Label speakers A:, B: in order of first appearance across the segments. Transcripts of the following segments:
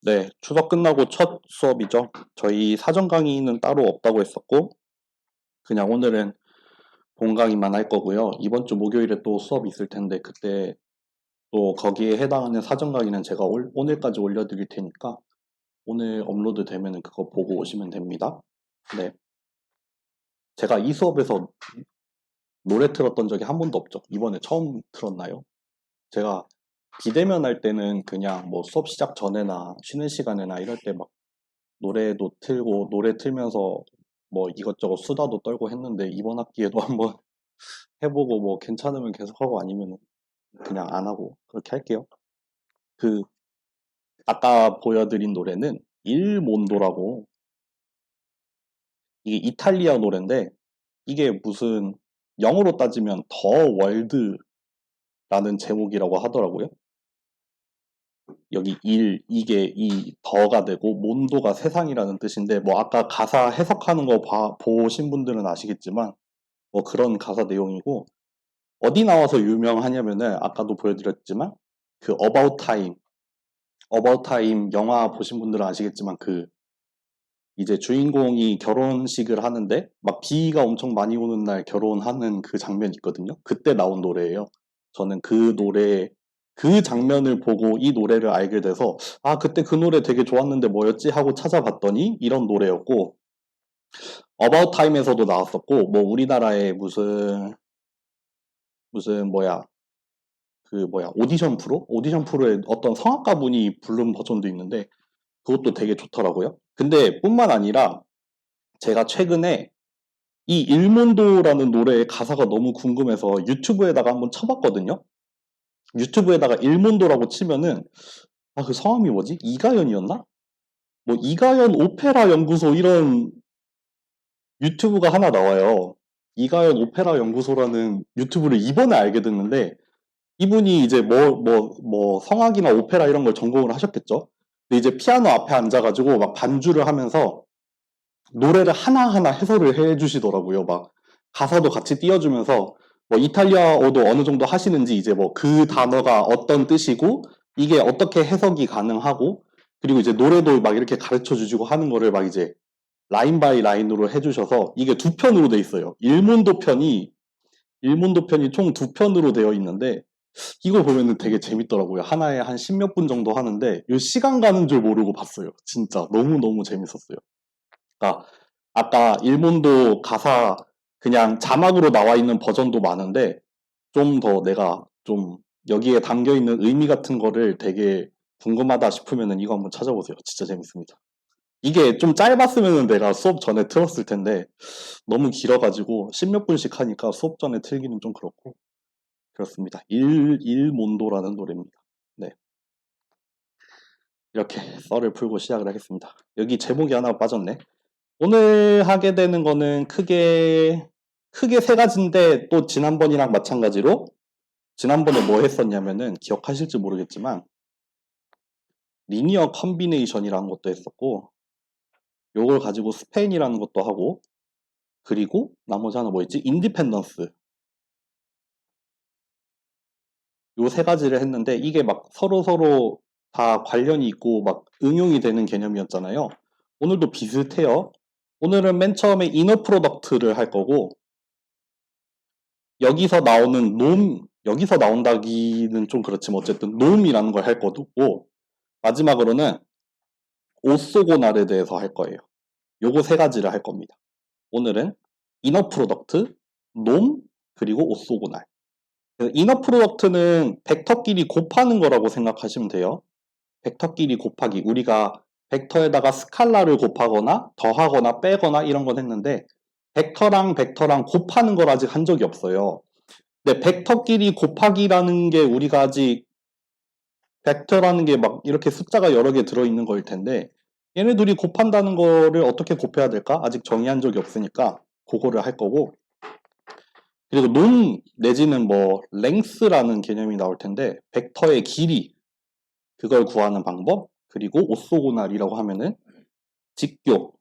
A: 네, 추석 끝나고 첫 수업이죠. 저희 사전 강의는 따로 없다고 했었고, 그냥 오늘은 본 강의만 할 거고요. 이번 주 목요일에 또 수업이 있을 텐데, 그때 또 거기에 해당하는 사전 강의는 제가 오늘까지 올려드릴 테니까, 오늘 업로드 되면은 그거 보고 오시면 됩니다. 네. 제가 이 수업에서 노래 틀었던 적이 한 번도 없죠. 이번에 처음 틀었나요? 제가 비대면 할 때는 그냥 뭐 수업 시작 전에나 쉬는 시간에나 이럴 때 막 노래도 틀고 노래 틀면서 뭐 이것저것 수다도 떨고 했는데 이번 학기에도 한번 해보고 뭐 괜찮으면 계속하고 아니면 그냥 안 하고 그렇게 할게요. 그 아까 보여드린 노래는 일몬도라고, 이게 이탈리아 노래인데 이게 무슨 영어로 따지면 더 월드라는 제목이라고 하더라고요. 여기 이게 이 더가 되고 몬도가 세상이라는 뜻인데, 뭐 아까 가사 해석하는 거 보신 분들은 아시겠지만 뭐 그런 가사 내용이고, 어디 나와서 유명하냐면은 아까도 보여드렸지만 그 About Time 영화 보신 분들은 아시겠지만, 그 이제 주인공이 결혼식을 하는데 막 비가 엄청 많이 오는 날 결혼하는 그 장면이 있거든요. 그때 나온 노래예요. 저는 그 노래, 그 장면을 보고 이 노래를 알게 돼서, 아 그때 그 노래 되게 좋았는데 뭐였지 하고 찾아봤더니 이런 노래였고, About Time에서도 나왔었고, 뭐 우리나라의 무슨 뭐야, 그 뭐야, 오디션 프로에 어떤 성악가 분이 부른 버전도 있는데 그것도 되게 좋더라고요. 근데 뿐만 아니라 제가 최근에 이 일몬도라는 노래의 가사가 너무 궁금해서 유튜브에다가 한번 쳐봤거든요. 유튜브에다가 일몬도라고 치면은, 아 그 성함이 뭐지? 이가연이었나? 뭐 이가연 오페라 연구소 이런 유튜브가 하나 나와요. 이가연 오페라 연구소라는 유튜브를 이번에 알게 됐는데, 이분이 이제 뭐 성악이나 오페라 이런 걸 전공을 하셨겠죠. 근데 이제 피아노 앞에 앉아가지고 막 반주를 하면서 노래를 하나하나 해설을 해주시더라고요. 막 가사도 같이 띄워주면서 뭐 이탈리아어도 어느 정도 하시는지 이제 뭐 그 단어가 어떤 뜻이고 이게 어떻게 해석이 가능하고, 그리고 이제 노래도 막 이렇게 가르쳐 주시고 하는 거를 막 이제 라인 바이 라인으로 해주셔서, 이게 두 편으로 돼 있어요. 일몬도 편이 총 두 편으로 되어 있는데 이거 보면은 되게 재밌더라고요. 하나에 한 십몇 분 정도 하는데 이 시간 가는 줄 모르고 봤어요. 진짜 너무너무 재밌었어요. 그러니까 아까 일몬도 가사 그냥 자막으로 나와 있는 버전도 많은데, 좀 더 내가 좀 여기에 담겨 있는 의미 같은 거를 되게 궁금하다 싶으면은 이거 한번 찾아보세요. 진짜 재밌습니다. 이게 좀 짧았으면은 내가 수업 전에 틀었을 텐데 너무 길어가지고 십몇 분씩 하니까 수업 전에 틀기는 좀 그렇고 그렇습니다. 일몬도라는 노래입니다. 네. 이렇게 썰을 풀고 시작을 하겠습니다. 여기 제목이 하나 빠졌네. 오늘 하게 되는 거는 크게 세 가지인데, 또 지난번이랑 마찬가지로 지난번에 뭐 했었냐면은 기억하실지 모르겠지만 리니어 컨비네이션이라는 것도 했었고, 요걸 가지고 스페인이라는 것도 하고, 그리고 나머지 하나 뭐였지? 인디펜던스. 요 세 가지를 했는데 이게 막 서로 다 관련이 있고 막 응용이 되는 개념이었잖아요. 오늘도 비슷해요. 오늘은 맨 처음에 이너 프로덕트를 할 거고, 여기서 나오는 여기서 나온다기는 좀 그렇지만 어쨌든 놈이라는 걸 할 거고, 마지막으로는 오소고날에 대해서 할 거예요. 요거 세 가지를 할 겁니다. 오늘은 이너 프로덕트, 놈, 그리고 오소고날. 이너 프로덕트는 벡터끼리 곱하는 거라고 생각하시면 돼요. 벡터끼리 곱하기. 우리가 벡터에다가 스칼라를 곱하거나 더하거나 빼거나 이런 건 했는데, 벡터랑 곱하는 걸 아직 한 적이 없어요. 근데 벡터끼리 곱하기라는 게 우리가 아직, 벡터라는 게 막 이렇게 숫자가 여러 개 들어있는 거일 텐데 얘네 둘이 곱한다는 거를 어떻게 곱해야 될까? 아직 정의한 적이 없으니까 그거를 할 거고, 그리고 논 내지는 뭐 랭스라는 개념이 나올 텐데 벡터의 길이, 그걸 구하는 방법, 그리고 오소고날이라고 하면은 직교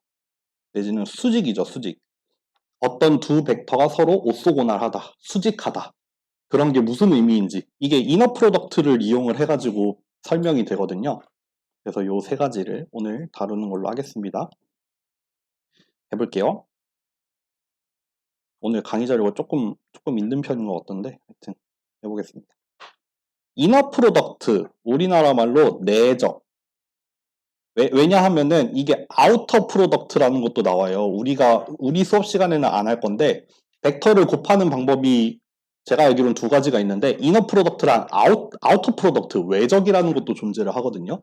A: 내지는 수직이죠, 수직. 어떤 두 벡터가 서로 오소고날하다, 수직하다. 그런 게 무슨 의미인지 이게 이너 프로덕트를 이용을 해가지고 설명이 되거든요. 그래서 요 세 가지를 오늘 다루는 걸로 하겠습니다. 해볼게요. 오늘 강의 자료가 조금 있는 편인 것 같던데 하여튼 해보겠습니다. 이너 프로덕트, 우리나라 말로 내적. 왜냐하면은 이게 아우터 프로덕트라는 것도 나와요. 우리 수업 시간에는 안 할 건데 벡터를 곱하는 방법이 제가 알기로는 두 가지가 있는데 이너 프로덕트랑 아우터 프로덕트, 외적이라는 것도 존재를 하거든요.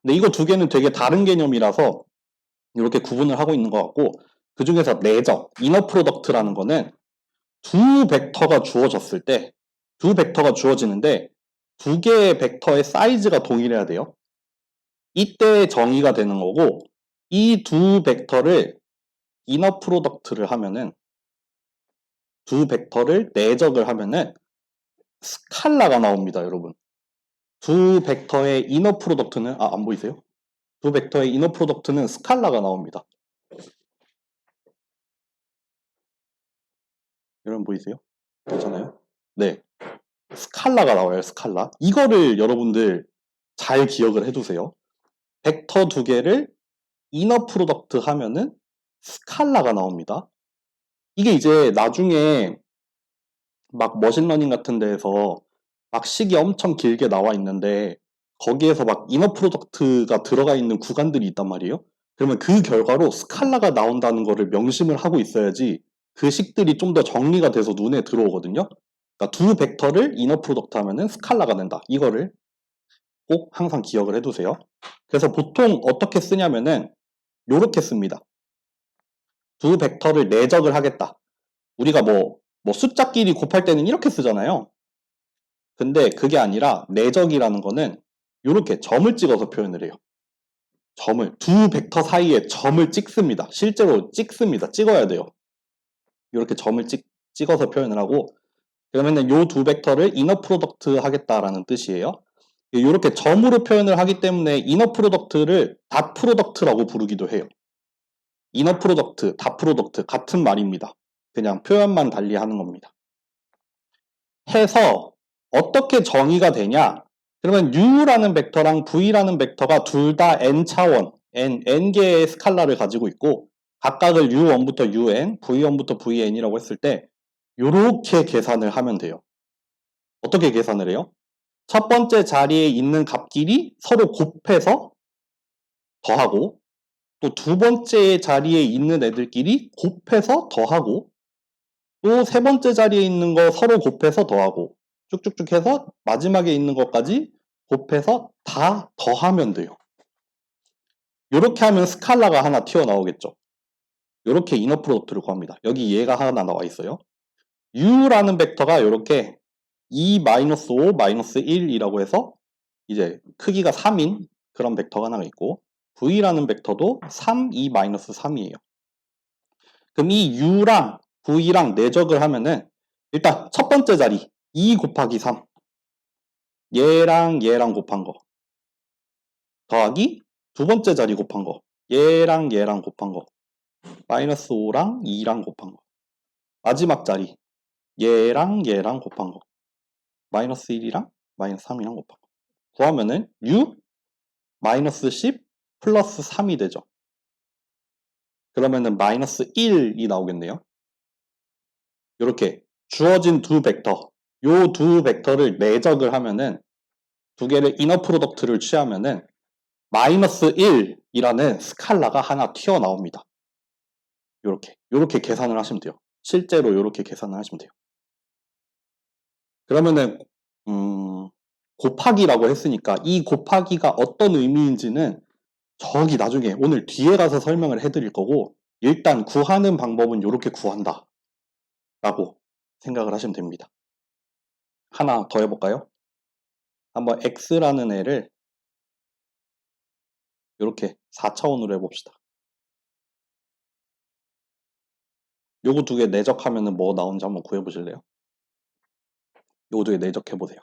A: 근데 이거 두 개는 되게 다른 개념이라서 이렇게 구분을 하고 있는 것 같고, 그 중에서 내적, 이너 프로덕트라는 거는 두 벡터가 주어졌을 때, 두 벡터가 주어지는데 두 개의 벡터의 사이즈가 동일해야 돼요. 이때 정의가 되는 거고, 이 두 벡터를 이너 프로덕트를 하면은, 두 벡터를 내적을 하면은 스칼라가 나옵니다, 여러분. 두 벡터의 이너 프로덕트는 안 보이세요? 두 벡터의 이너 프로덕트는 스칼라가 나옵니다. 여러분 보이세요? 괜찮아요? 네. 스칼라가 나와요, 스칼라. 이거를 여러분들 잘 기억을 해두세요. 벡터 두 개를 이너 프로덕트 하면은 스칼라가 나옵니다. 이게 이제 나중에 막 머신러닝 같은 데에서 막 식이 엄청 길게 나와 있는데 거기에서 막 이너 프로덕트가 들어가 있는 구간들이 있단 말이에요. 그러면 그 결과로 스칼라가 나온다는 거를 명심을 하고 있어야지 그 식들이 좀 더 정리가 돼서 눈에 들어오거든요. 그러니까 두 벡터를 이너 프로덕트 하면은 스칼라가 된다. 이거를 꼭 항상 기억을 해두세요. 그래서 보통 어떻게 쓰냐면은 요렇게 씁니다. 두 벡터를 내적을 하겠다. 우리가 뭐 숫자끼리 곱할 때는 이렇게 쓰잖아요. 근데 그게 아니라 내적이라는 거는 이렇게 점을 찍어서 표현을 해요. 두 벡터 사이에 점을 찍습니다. 실제로 찍습니다. 찍어야 돼요. 이렇게 점을 찍어서 표현을 하고, 그러면은 요 두 벡터를 이너 프로덕트 하겠다라는 뜻이에요. 이렇게 점으로 표현을 하기 때문에 이너 프로덕트를 닷 프로덕트라고 부르기도 해요. 이너 프로덕트, 닷 프로덕트 같은 말입니다. 그냥 표현만 달리 하는 겁니다. 해서 어떻게 정의가 되냐? 그러면 u라는 벡터랑 v라는 벡터가 둘 다 n차원, n개의 스칼라를 가지고 있고 각각을 u1부터 un, v1부터 vn이라고 했을 때 이렇게 계산을 하면 돼요. 어떻게 계산을 해요? 첫 번째 자리에 있는 값끼리 서로 곱해서 더하고, 또 두 번째 자리에 있는 애들끼리 곱해서 더하고, 또 세 번째 자리에 있는 거 서로 곱해서 더하고, 쭉쭉쭉 해서 마지막에 있는 것까지 곱해서 다 더하면 돼요. 이렇게 하면 스칼라가 하나 튀어나오겠죠. 이렇게 이너 프로덕트를 구합니다. 여기 얘가 하나 나와 있어요. u라는 벡터가 이렇게 2-5, -1이라고 해서 이제 크기가 3인 그런 벡터가 하나 있고, v라는 벡터도 3, 2-3이에요. 그럼 이 u랑 v랑 내적을 하면은 일단 첫 번째 자리 2 곱하기 3, 얘랑 곱한 거 더하기 두 번째 자리 곱한 거, 얘랑 곱한 거, -5랑 2랑 곱한 거, 마지막 자리 얘랑 곱한 거, -1이랑 -3이랑 곱한 거 구하면은 u -10 플러스 3이 되죠. 그러면은 -1이 나오겠네요. 이렇게 주어진 두 벡터, 요 두 벡터를 내적을 하면은 두 개를 이너 프로덕트를 취하면은 -1이라는 스칼라가 하나 튀어나옵니다. 요렇게 계산을 하시면 돼요. 실제로 요렇게 계산을 하시면 돼요. 그러면은 곱하기라고 했으니까 이 곱하기가 어떤 의미인지는 저기 나중에 오늘 뒤에 가서 설명을 해드릴 거고, 일단 구하는 방법은 요렇게 구한다 라고 생각을 하시면 됩니다. 하나 더 해볼까요? 한번 x라는 애를 요렇게 4차원으로 해봅시다. 요거 두 개 내적하면은 뭐 나오는지 한번 구해보실래요? 요거 두 개 내적해보세요.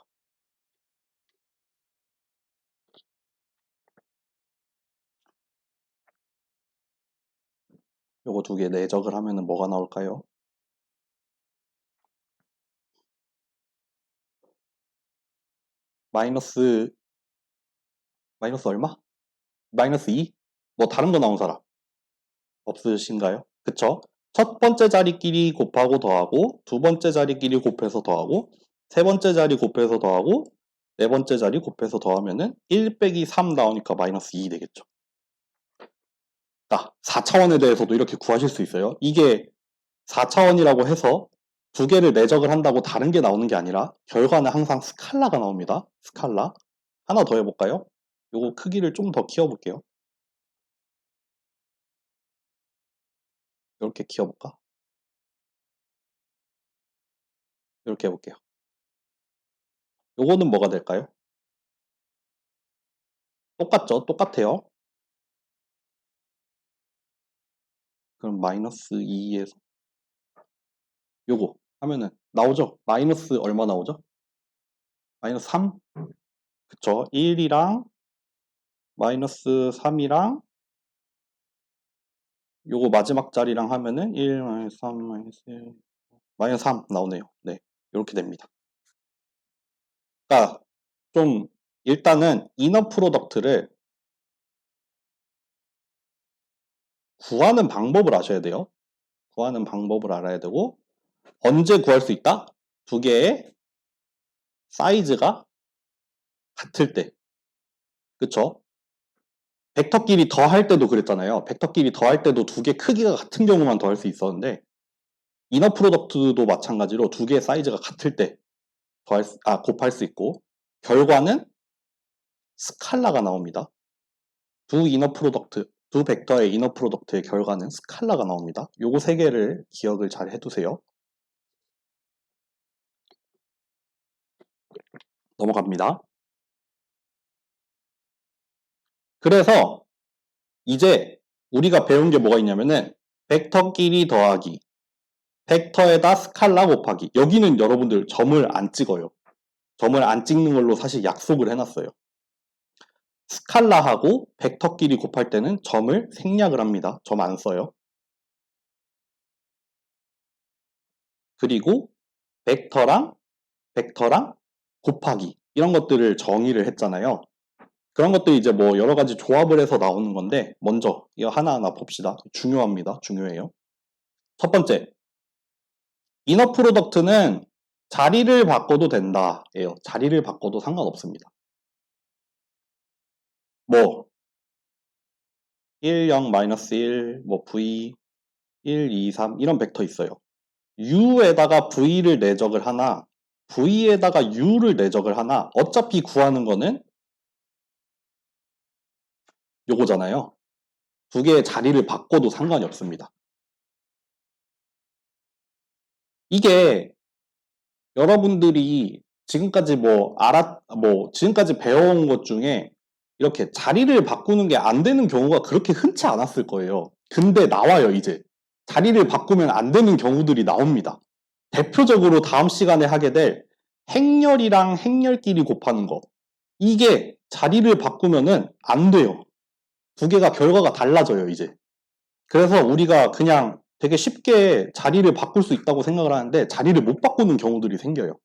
A: 요거 두 개 내적을 하면은 뭐가 나올까요? 마이너스 얼마? 마이너스 2? 뭐 다른 거 나온 사람 없으신가요? 그쵸? 첫 번째 자리끼리 곱하고 더하고, 두 번째 자리끼리 곱해서 더하고, 세 번째 자리 곱해서 더하고, 네 번째 자리 곱해서 더하면은 1 빼기 3 나오니까 마이너스 2 되겠죠. 자, 4차원에 대해서도 이렇게 구하실 수 있어요. 이게 4차원이라고 해서 두 개를 내적을 한다고 다른 게 나오는 게 아니라 결과는 항상 스칼라가 나옵니다. 스칼라. 하나 더 해볼까요? 요거 크기를 좀 더 키워볼게요. 이렇게 키워볼까? 이렇게 해볼게요. 요거는 뭐가 될까요? 똑같죠? 똑같아요. 그럼 마이너스 2에서 요거 하면은 나오죠? 마이너스 얼마 나오죠? 마이너스 3? 그쵸? 1이랑 마이너스 3이랑 요거 마지막 자리랑 하면은 1, 마이너스 3, 마이너스 1, 마이너스 3 나오네요. 네, 이렇게 됩니다. 그러니까 좀 일단은 이너 프로덕트를 구하는 방법을 아셔야 돼요. 구하는 방법을 알아야 되고 언제 구할 수 있다? 두 개의 사이즈가 같을 때. 그쵸? 벡터끼리 더할 때도 그랬잖아요. 벡터끼리 더할 때도 두 개 크기가 같은 경우만 더할 수 있었는데 이너 프로덕트도 마찬가지로 두 개의 사이즈가 같을 때 곱할 수 있고 결과는 스칼라가 나옵니다. 두 벡터의 이너 프로덕트의 결과는 스칼라가 나옵니다. 요거 세 개를 기억을 잘 해두세요. 넘어갑니다. 그래서 이제 우리가 배운 게 뭐가 있냐면은 벡터끼리 더하기, 벡터에다 스칼라 곱하기. 여기는 여러분들 점을 안 찍어요. 점을 안 찍는 걸로 사실 약속을 해놨어요. 스칼라하고 벡터끼리 곱할 때는 점을 생략을 합니다. 점 안 써요. 그리고 벡터랑 곱하기 이런 것들을 정의를 했잖아요. 그런 것들이 이제 뭐 여러 가지 조합을 해서 나오는 건데 먼저 이거 하나하나 봅시다. 중요합니다. 중요해요. 첫 번째, 이너 프로덕트는 자리를 바꿔도 된다. 예요. 자리를 바꿔도 상관없습니다. 뭐 1, 0, 마이너스 1, 뭐 v, 1, 2, 3 이런 벡터 있어요. u에다가 v를 내적을 하나 v에다가 u를 내적을 하나 어차피 구하는 거는 요거잖아요. 두 개의 자리를 바꿔도 상관이 없습니다. 이게 여러분들이 지금까지 지금까지 배워온 것 중에 이렇게 자리를 바꾸는 게 안 되는 경우가 그렇게 흔치 않았을 거예요. 근데 나와요, 이제. 자리를 바꾸면 안 되는 경우들이 나옵니다. 대표적으로 다음 시간에 하게 될 행렬이랑 행렬끼리 곱하는 거. 이게 자리를 바꾸면은 안 돼요. 두 개가 결과가 달라져요, 이제. 그래서 우리가 그냥 되게 쉽게 자리를 바꿀 수 있다고 생각을 하는데 자리를 못 바꾸는 경우들이 생겨요.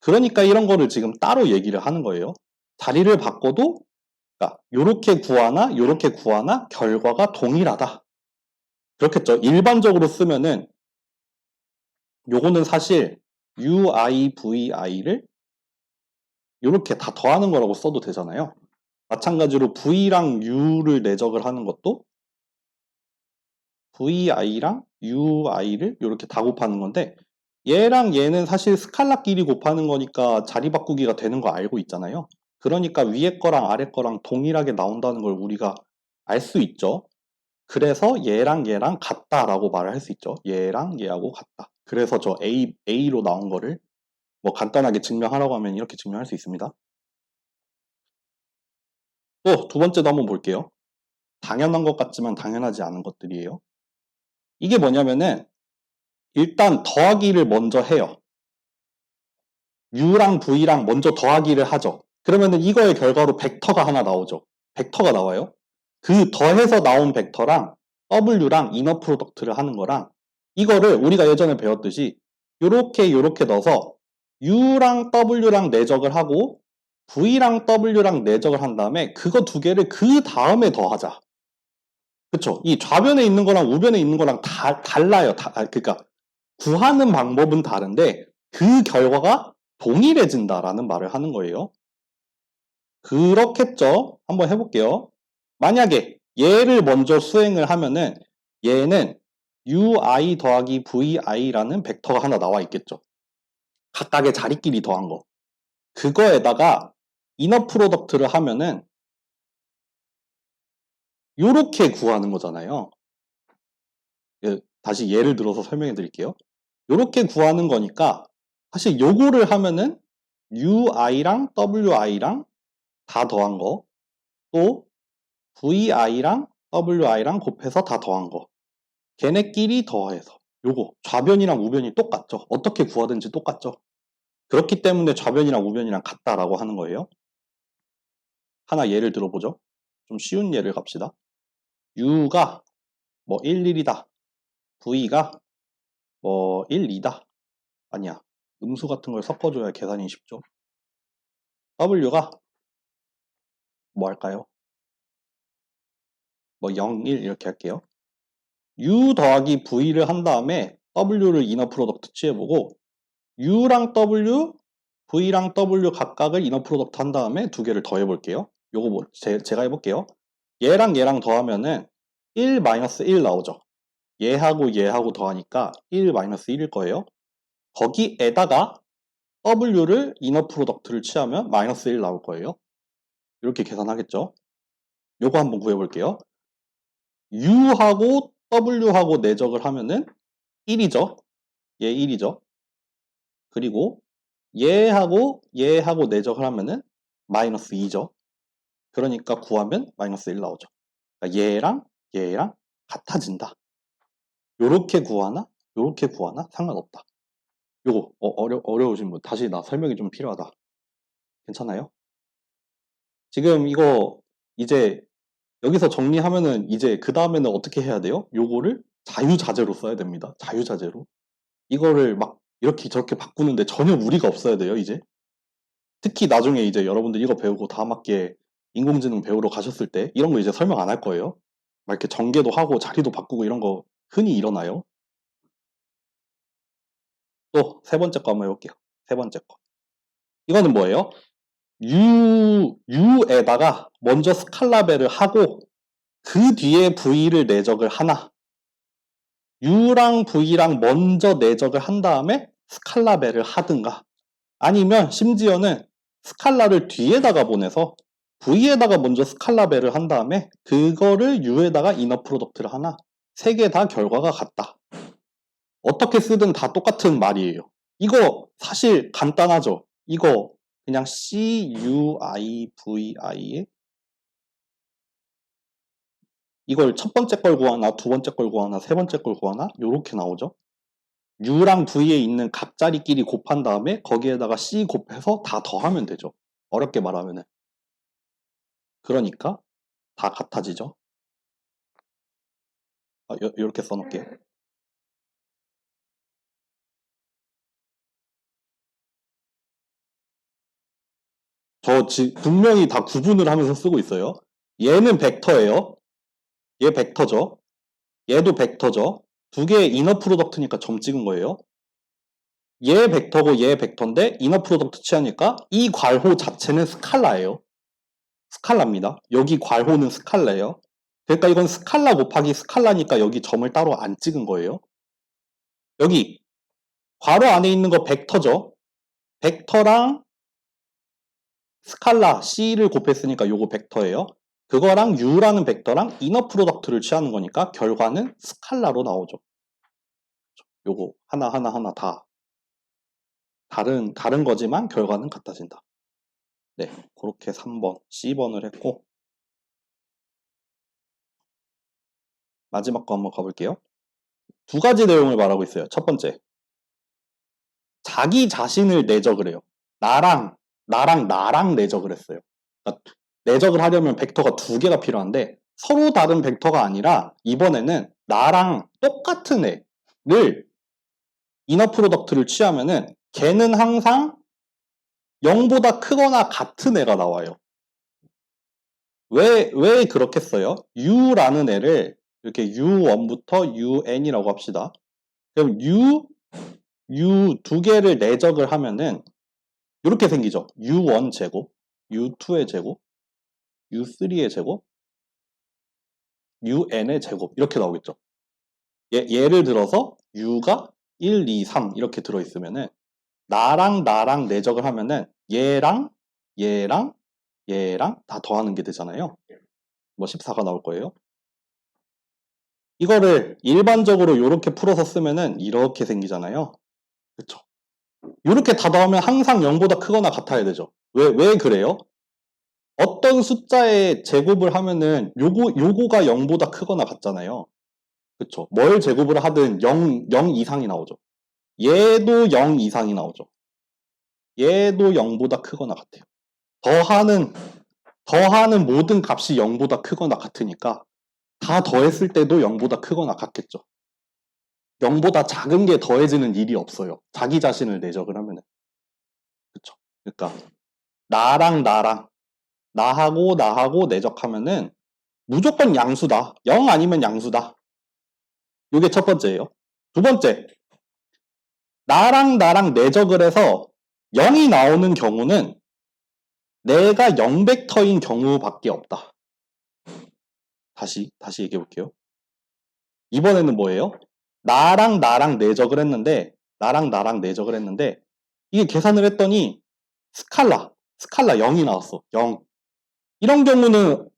A: 그러니까 이런 거를 지금 따로 얘기를 하는 거예요. 자리를 바꿔도 그러니까 요렇게 구하나 결과가 동일하다. 그렇겠죠. 일반적으로 쓰면은 요거는 사실 ui, vi를 요렇게 다 더하는 거라고 써도 되잖아요. 마찬가지로 v랑 u를 내적을 하는 것도 vi랑 ui를 이렇게 다 곱하는 건데 얘랑 얘는 사실 스칼라끼리 곱하는 거니까 자리 바꾸기가 되는 거 알고 있잖아요. 그러니까 위에 거랑 아래 거랑 동일하게 나온다는 걸 우리가 알 수 있죠. 그래서 얘랑 얘랑 같다라고 말을 할 수 있죠. 얘랑 얘하고 같다. 그래서 저 A로 나온 거를 뭐 간단하게 증명하라고 하면 이렇게 증명할 수 있습니다. 또 두 번째도 한번 볼게요. 당연한 것 같지만 당연하지 않은 것들이에요. 이게 뭐냐면은 일단 더하기를 먼저 해요. U랑 V랑 먼저 더하기를 하죠. 그러면은 이거의 결과로 벡터가 하나 나오죠. 벡터가 나와요. 그 더해서 나온 벡터랑 W랑 이너 프로덕트를 하는 거랑 이거를 우리가 예전에 배웠듯이 요렇게 넣어서 U랑 W랑 내적을 하고 V랑 W랑 내적을 한 다음에 그거 두 개를 그 다음에 더하자. 그쵸? 이 좌변에 있는 거랑 우변에 있는 거랑 달라요. 그러니까 구하는 방법은 다른데 그 결과가 동일해진다라는 말을 하는 거예요. 그렇겠죠? 한번 해볼게요. 만약에 얘를 먼저 수행을 하면은 얘는 ui 더하기 vi라는 벡터가 하나 나와 있겠죠. 각각의 자리끼리 더한 거. 그거에다가 이너 프로덕트를 하면은 요렇게 구하는 거잖아요. 다시 예를 들어서 설명해 드릴게요. 요렇게 구하는 거니까 사실 요거를 하면은 ui랑 wi랑 다 더한 거, 또 vi랑 wi랑 곱해서 다 더한 거, 걔네끼리 더해서 요거 좌변이랑 우변이 똑같죠. 어떻게 구하든지 똑같죠. 그렇기 때문에 좌변이랑 우변이랑 같다라고 하는 거예요. 하나 예를 들어보죠. 좀 쉬운 예를 갑시다. u가 뭐 1, 1이다. v가 뭐 1, 2다. 아니야. 음수 같은 걸 섞어줘야 계산이 쉽죠. w가 뭐 할까요? 뭐 0, 1 이렇게 할게요. u 더하기 v를 한 다음에 w를 이너 프로덕트 취해보고 u랑 w, v랑 w 각각을 이너 프로덕트 한 다음에 두 개를 더해볼게요. 요거 뭐 제가 해볼게요. 얘랑 얘랑 더하면은 1, 1 나오죠. 얘하고 더하니까 1, 1일 거예요. 거기에다가 w를 이너 프로덕트를 취하면 마이너스 1 나올 거예요. 이렇게 계산하겠죠. 요거 한번 구해볼게요. u하고 w하고 내적을 하면은 1이죠. 얘 1이죠. 그리고 얘하고 내적을 하면은 마이너스 2죠. 그러니까 구하면 마이너스 1 나오죠. 그러니까 얘랑 같아진다. 요렇게 구하나 요렇게 구하나 상관없다. 요거 어려우신 분 다시 나 설명이 좀 필요하다. 괜찮아요? 지금 이거 이제 여기서 정리하면은 이제 그 다음에는 어떻게 해야 돼요? 요거를 자유자재로 써야 됩니다. 자유자재로. 이거를 막 이렇게 저렇게 바꾸는데 전혀 무리가 없어야 돼요, 이제. 특히 나중에 이제 여러분들 이거 배우고 다음 학기에 인공지능 배우러 가셨을 때 이런 거 이제 설명 안 할 거예요. 막 이렇게 전개도 하고 자리도 바꾸고 이런 거 흔히 일어나요. 또 세 번째 거 한번 해볼게요. 세 번째 거. 이거는 뭐예요? U에다가 먼저 스칼라벨을 하고 그 뒤에 V를 내적을 하나 U랑 V랑 먼저 내적을 한 다음에 스칼라벨을 하든가 아니면 심지어는 스칼라를 뒤에다가 보내서 V에다가 먼저 스칼라벨을 한 다음에 그거를 U에다가 이너 프로덕트를 하나 세 개 다 결과가 같다. 어떻게 쓰든 다 똑같은 말이에요. 이거 사실 간단하죠. 이거 그냥 CUIVI에 이걸 첫 번째 걸 구하나 두 번째 걸 구하나 세 번째 걸 구하나 요렇게 나오죠. U랑 V에 있는 값자리끼리 곱한 다음에 거기에다가 C 곱해서 다 더하면 되죠. 어렵게 말하면은. 그러니까 다 같아지죠. 이렇게 써놓을게요. 분명히 다 구분을 하면서 쓰고 있어요. 얘는 벡터예요. 얘 벡터죠. 얘도 벡터죠. 두 개의 이너 프로덕트니까 점 찍은 거예요. 얘 벡터고 얘 벡터인데 이너 프로덕트 취하니까 이 괄호 자체는 스칼라예요. 스칼라입니다. 여기 괄호는 스칼라예요. 그러니까 이건 스칼라 곱하기 스칼라니까 여기 점을 따로 안 찍은 거예요. 여기 괄호 안에 있는 거 벡터죠. 벡터랑 스칼라 C를 곱했으니까 요거 벡터예요. 그거랑 U라는 벡터랑 이너 프로덕트를 취하는 거니까 결과는 스칼라로 나오죠. 요거 하나 다 다른 거지만 결과는 같아진다. 네, 그렇게 3번, C번을 했고 마지막 거 한번 가볼게요. 두 가지 내용을 말하고 있어요. 첫 번째, 자기 자신을 내적을 해요. 나랑 내적을 했어요. 그러니까 내적을 하려면 벡터가 두 개가 필요한데 서로 다른 벡터가 아니라 이번에는 나랑 똑같은 애를 이너 프로덕트를 취하면은 걔는 항상 0보다 크거나 같은 애가 나와요. 왜 그렇게 써요? u라는 애를 이렇게 u1부터 un이라고 합시다. 그럼 u 두 개를 내적을 하면은 이렇게 생기죠. u1 제곱, u2의 제곱, u3의 제곱, un의 제곱 이렇게 나오겠죠. 예를 들어서 u가 1, 2, 3 이렇게 들어있으면은 나랑 내적을 하면은 얘랑 얘랑 얘랑 다 더하는 게 되잖아요. 뭐 14가 나올 거예요. 이거를 일반적으로 이렇게 풀어서 쓰면은 이렇게 생기잖아요. 그쵸? 이렇게 다 더하면 항상 0보다 크거나 같아야 되죠. 왜 그래요? 어떤 숫자의 제곱을 하면은 요거가 0보다 크거나 같잖아요. 그쵸? 뭘 제곱을 하든 0 이상이 나오죠. 얘도 0 이상이 나오죠. 얘도 0보다 크거나 같아요. 더하는 모든 값이 0보다 크거나 같으니까 다 더했을 때도 0보다 크거나 같겠죠. 0보다 작은 게 더해지는 일이 없어요. 자기 자신을 내적을 하면은. 그쵸? 그러니까 나랑 나하고 내적하면은 무조건 양수다. 0 아니면 양수다. 이게 첫 번째예요. 두 번째, 나랑 내적을 해서 0이 나오는 경우는 내가 0벡터인 경우밖에 없다. 다시 얘기해 볼게요. 이번에는 뭐예요? 나랑 내적을 했는데 이게 계산을 했더니 스칼라 0이 나왔어. 0. 이런 경우는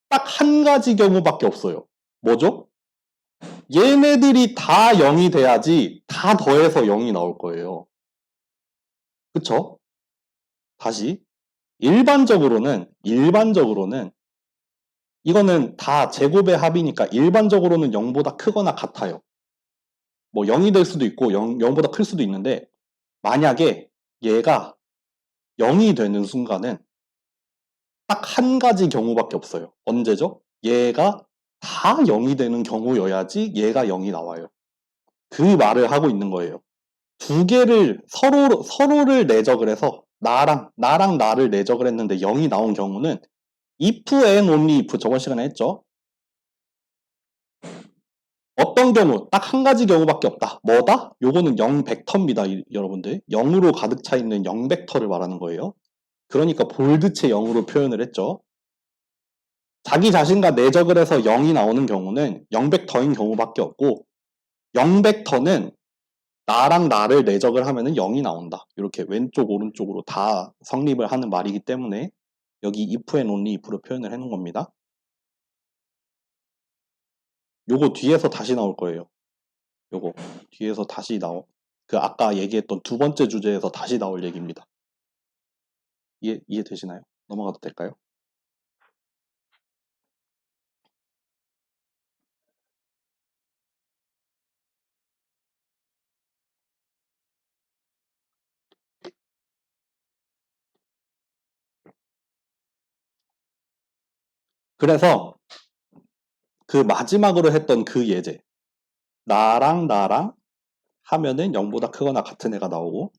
A: 딱 한 가지 경우밖에 없어요. 뭐죠? 얘네들이 다 0이 돼야지 다 더해서 0이 나올 거예요. 그쵸? 다시 일반적으로는 이거는 다 제곱의 합이니까 일반적으로는 0보다 크거나 같아요. 뭐 0이 될 수도 있고 0보다 클 수도 있는데 만약에 얘가 0이 되는 순간은 딱 한 가지 경우밖에 없어요. 언제죠? 얘가 다 0이 되는 경우여야지 얘가 0이 나와요. 그 말을 하고 있는 거예요. 두 개를 서로를 내적을 해서 나랑 나를 내적을 했는데 0이 나온 경우는 if and only if 저번 시간에 했죠. 어떤 경우 딱 한 가지 경우밖에 없다. 뭐다? 요거는 0 벡터입니다. 여러분들. 0으로 가득 차 있는 0 벡터를 말하는 거예요. 그러니까 볼드체 0으로 표현을 했죠. 자기 자신과 내적을 해서 0이 나오는 경우는 0 벡터인 경우밖에 없고 0 벡터는 나랑 나를 내적을 하면은 0이 나온다. 이렇게 왼쪽 오른쪽으로 다 성립을 하는 말이기 때문에 여기 if and only if로 표현을 해놓은 겁니다. 요거 뒤에서 다시 나올 거예요. 요거 뒤에서 다시 그 아까 얘기했던 두 번째 주제에서 다시 나올 얘기입니다. 이해되시나요? 넘어가도 될까요? 그래서 그 마지막으로 했던 그 예제 나랑 하면은 0보다 크거나 같은 애가 나오고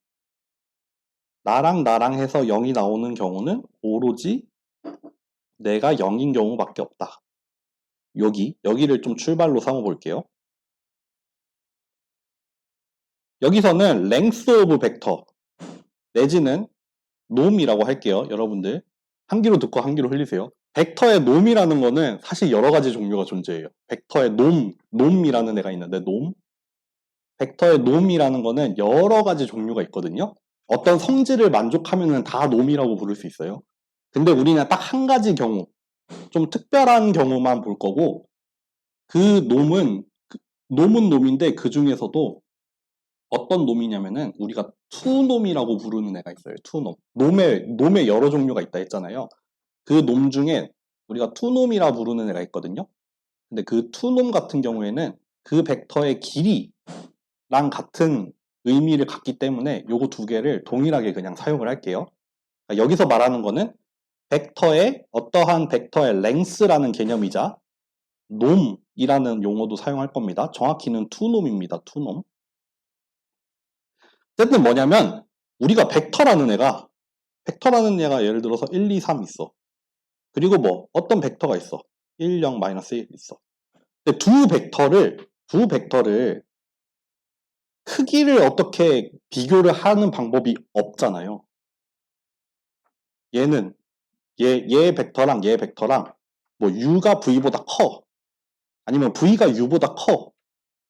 A: 나랑 해서 0이 나오는 경우는 오로지 내가 0인 경우밖에 없다. 여기를 좀 출발로 삼아 볼게요. 여기서는 length of vector 내지는 놈이라고 할게요. 여러분들 한 귀로 듣고 한 귀로 흘리세요. 벡터의 놈이라는 거는 사실 여러 가지 종류가 존재해요. 벡터의 놈이라는 애가 있는데 벡터의 놈이라는 거는 여러 가지 종류가 있거든요. 어떤 성질을 만족하면은 다 놈이라고 부를 수 있어요. 근데 우리는 딱 한 가지 경우, 좀 특별한 경우만 볼 거고, 그 놈은 놈인데 그 중에서도 어떤 놈이냐면은 우리가 투놈이라고 부르는 애가 있어요. 투놈. 놈의 여러 종류가 있다 했잖아요. 그 놈 중에 우리가 투놈이라 부르는 애가 있거든요. 근데 그 투놈 같은 경우에는 그 벡터의 길이랑 같은 의미를 갖기 때문에 요거 두 개를 동일하게 그냥 사용을 할게요. 그러니까 여기서 말하는 거는 어떠한 벡터의 length라는 개념이자 놈이라는 용어도 사용할 겁니다. 정확히는 투놈입니다. 투놈. 어쨌든 뭐냐면 우리가 벡터라는 애가 벡터라는 얘가 예를 들어서 1, 2, 3 있어. 그리고 뭐 어떤 벡터가 있어. 1, 0, 마이너스 1 있어. 근데 두 벡터를 크기를 어떻게 비교를 하는 방법이 없잖아요. 얘는 얘 벡터랑 얘 벡터랑 뭐 u가 v보다 커. 아니면 v가 u보다 커.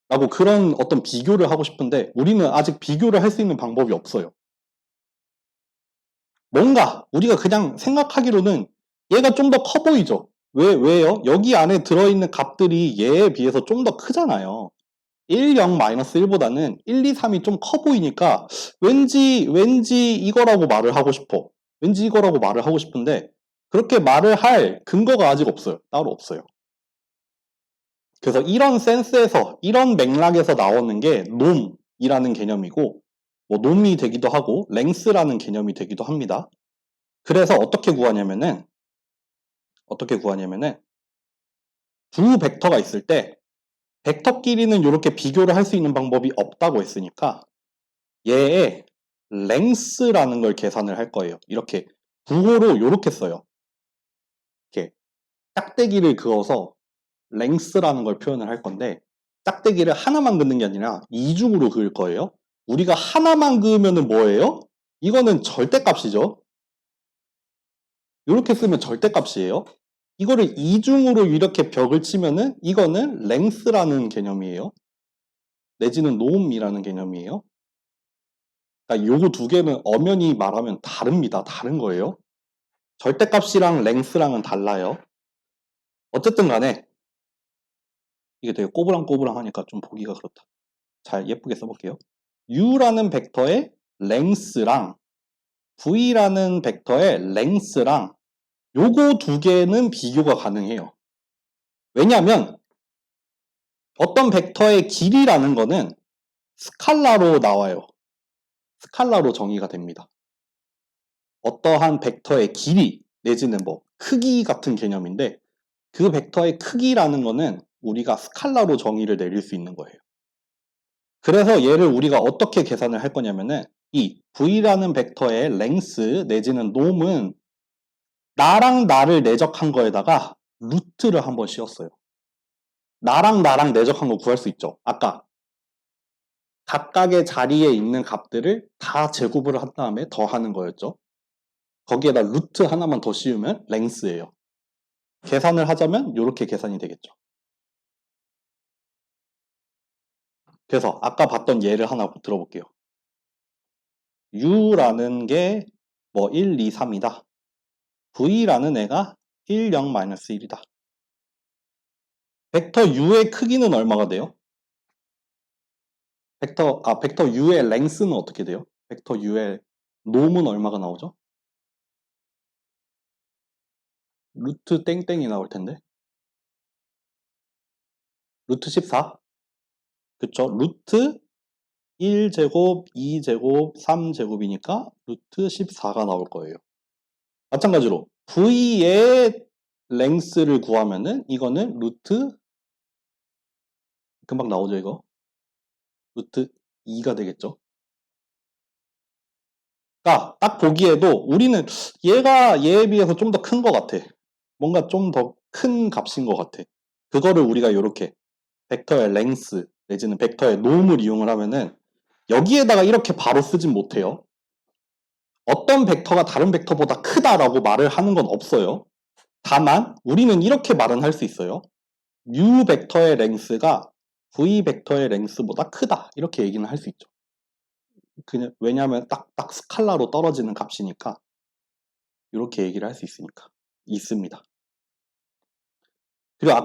A: 라고 그런 어떤 비교를 하고 싶은데 우리는 아직 비교를 할 수 있는 방법이 없어요. 뭔가 우리가 그냥 생각하기로는 얘가 좀 더 커 보이죠. 왜요? 여기 안에 들어있는 값들이 얘에 비해서 좀 더 크잖아요. 1, 0, 마이너스 1보다는 1, 2, 3이 좀 커 보이니까 왠지 이거라고 말을 하고 싶어. 왠지 이거라고 말을 하고 싶은데 그렇게 말을 할 근거가 아직 없어요. 따로 없어요. 그래서 이런 센스에서 이런 맥락에서 나오는 게 놈이라는 개념이고 뭐 놈이 되기도 하고 랭스라는 개념이 되기도 합니다. 그래서 어떻게 구하냐면은 두 벡터가 있을 때 벡터끼리는 이렇게 비교를 할 수 있는 방법이 없다고 했으니까 얘의 랭스라는 걸 계산을 할 거예요. 이렇게 부호로 이렇게 써요. 이렇게 짝대기를 그어서 랭스라는 걸 표현을 할 건데 짝대기를 하나만 긋는 게 아니라 이중으로 그을 거예요. 우리가 하나만 그으면은 뭐예요? 이거는 절대값이죠. 이렇게 쓰면 절대값이에요. 이거를 이중으로 이렇게 벽을 치면은 이거는 랭스라는 개념이에요. 내지는 노음이라는 개념이에요. 그러니까 요거 두 개는 엄연히 말하면 다릅니다. 다른 거예요. 절대값이랑 랭스랑은 달라요. 어쨌든 간에 이게 되게 꼬부랑꼬부랑하니까 좀 보기가 그렇다. 잘 예쁘게 써볼게요. u라는 벡터의 랭스랑 v라는 벡터의 랭스랑 요거 두 개는 비교가 가능해요. 왜냐하면 어떤 벡터의 길이라는 거는 스칼라로 나와요. 스칼라로 정의가 됩니다. 어떠한 벡터의 길이 내지는 뭐 크기 같은 개념인데 그 벡터의 크기라는 거는 우리가 스칼라로 정의를 내릴 수 있는 거예요. 그래서 얘를 우리가 어떻게 계산을 할 거냐면은 이 v라는 벡터의 랭스 내지는 놈은 나랑 나를 내적한 거에다가 루트를 한번 씌웠어요. 나랑 내적한 거 구할 수 있죠. 아까 각각의 자리에 있는 값들을 다 제곱을 한 다음에 더하는 거였죠. 거기에다 루트 하나만 더 씌우면 랭스예요. 계산을 하자면 이렇게 계산이 되겠죠. 그래서 아까 봤던 예를 하나 들어볼게요. u라는 게 뭐 1, 2, 3이다. v라는 애가 1, 0, 마이너스 1이다. 벡터 u의 크기는 얼마가 돼요? 벡터 u의 랭스는 어떻게 돼요? 벡터 u의 놈은 얼마가 나오죠? 루트 땡땡이 나올 텐데. 루트 14? 그쵸? 루트 1제곱, 2제곱, 3제곱이니까 루트 14가 나올 거예요. 마찬가지로 v의 랭스를 구하면은 이거는 루트 금방 나오죠 이거? 루트 2가 되겠죠? 그러니까 딱 보기에도 우리는 얘가 얘에 비해서 좀 더 큰 것 같아. 뭔가 좀 더 큰 값인 것 같아. 그거를 우리가 이렇게 벡터의 랭스 내지는 벡터의 놈을 이용을 하면은 여기에다가 이렇게 바로 쓰진 못해요. 어떤 벡터가 다른 벡터보다 크다라고 말을 하는 건 없어요. 다만 우리는 이렇게 말은 할 수 있어요. u 벡터의 랭스가 v 벡터의 랭스보다 크다. 이렇게 얘기는 할 수 있죠. 그냥 왜냐하면 딱 스칼라로 떨어지는 값이니까 이렇게 얘기를 할 수 있습니다. 그리고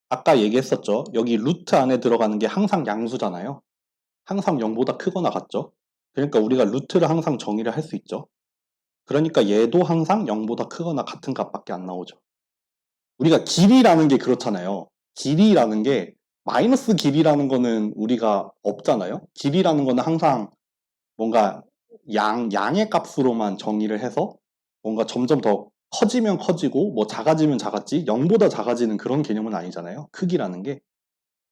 A: 아까 얘기했었죠. 여기 루트 안에 들어가는 게 항상 양수잖아요. 항상 0보다 크거나 같죠. 그러니까 우리가 루트를 항상 정의를 할 수 있죠. 그러니까 얘도 항상 0보다 크거나 같은 값밖에 안 나오죠. 우리가 길이라는 게 그렇잖아요. 길이라는 게 마이너스 길이라는 거는 우리가 없잖아요. 길이라는 거는 항상 뭔가 양의 값으로만 정의를 해서 뭔가 점점 더 커지면 커지고 뭐 작아지면 작았지 0보다 작아지는 그런 개념은 아니잖아요. 크기라는 게.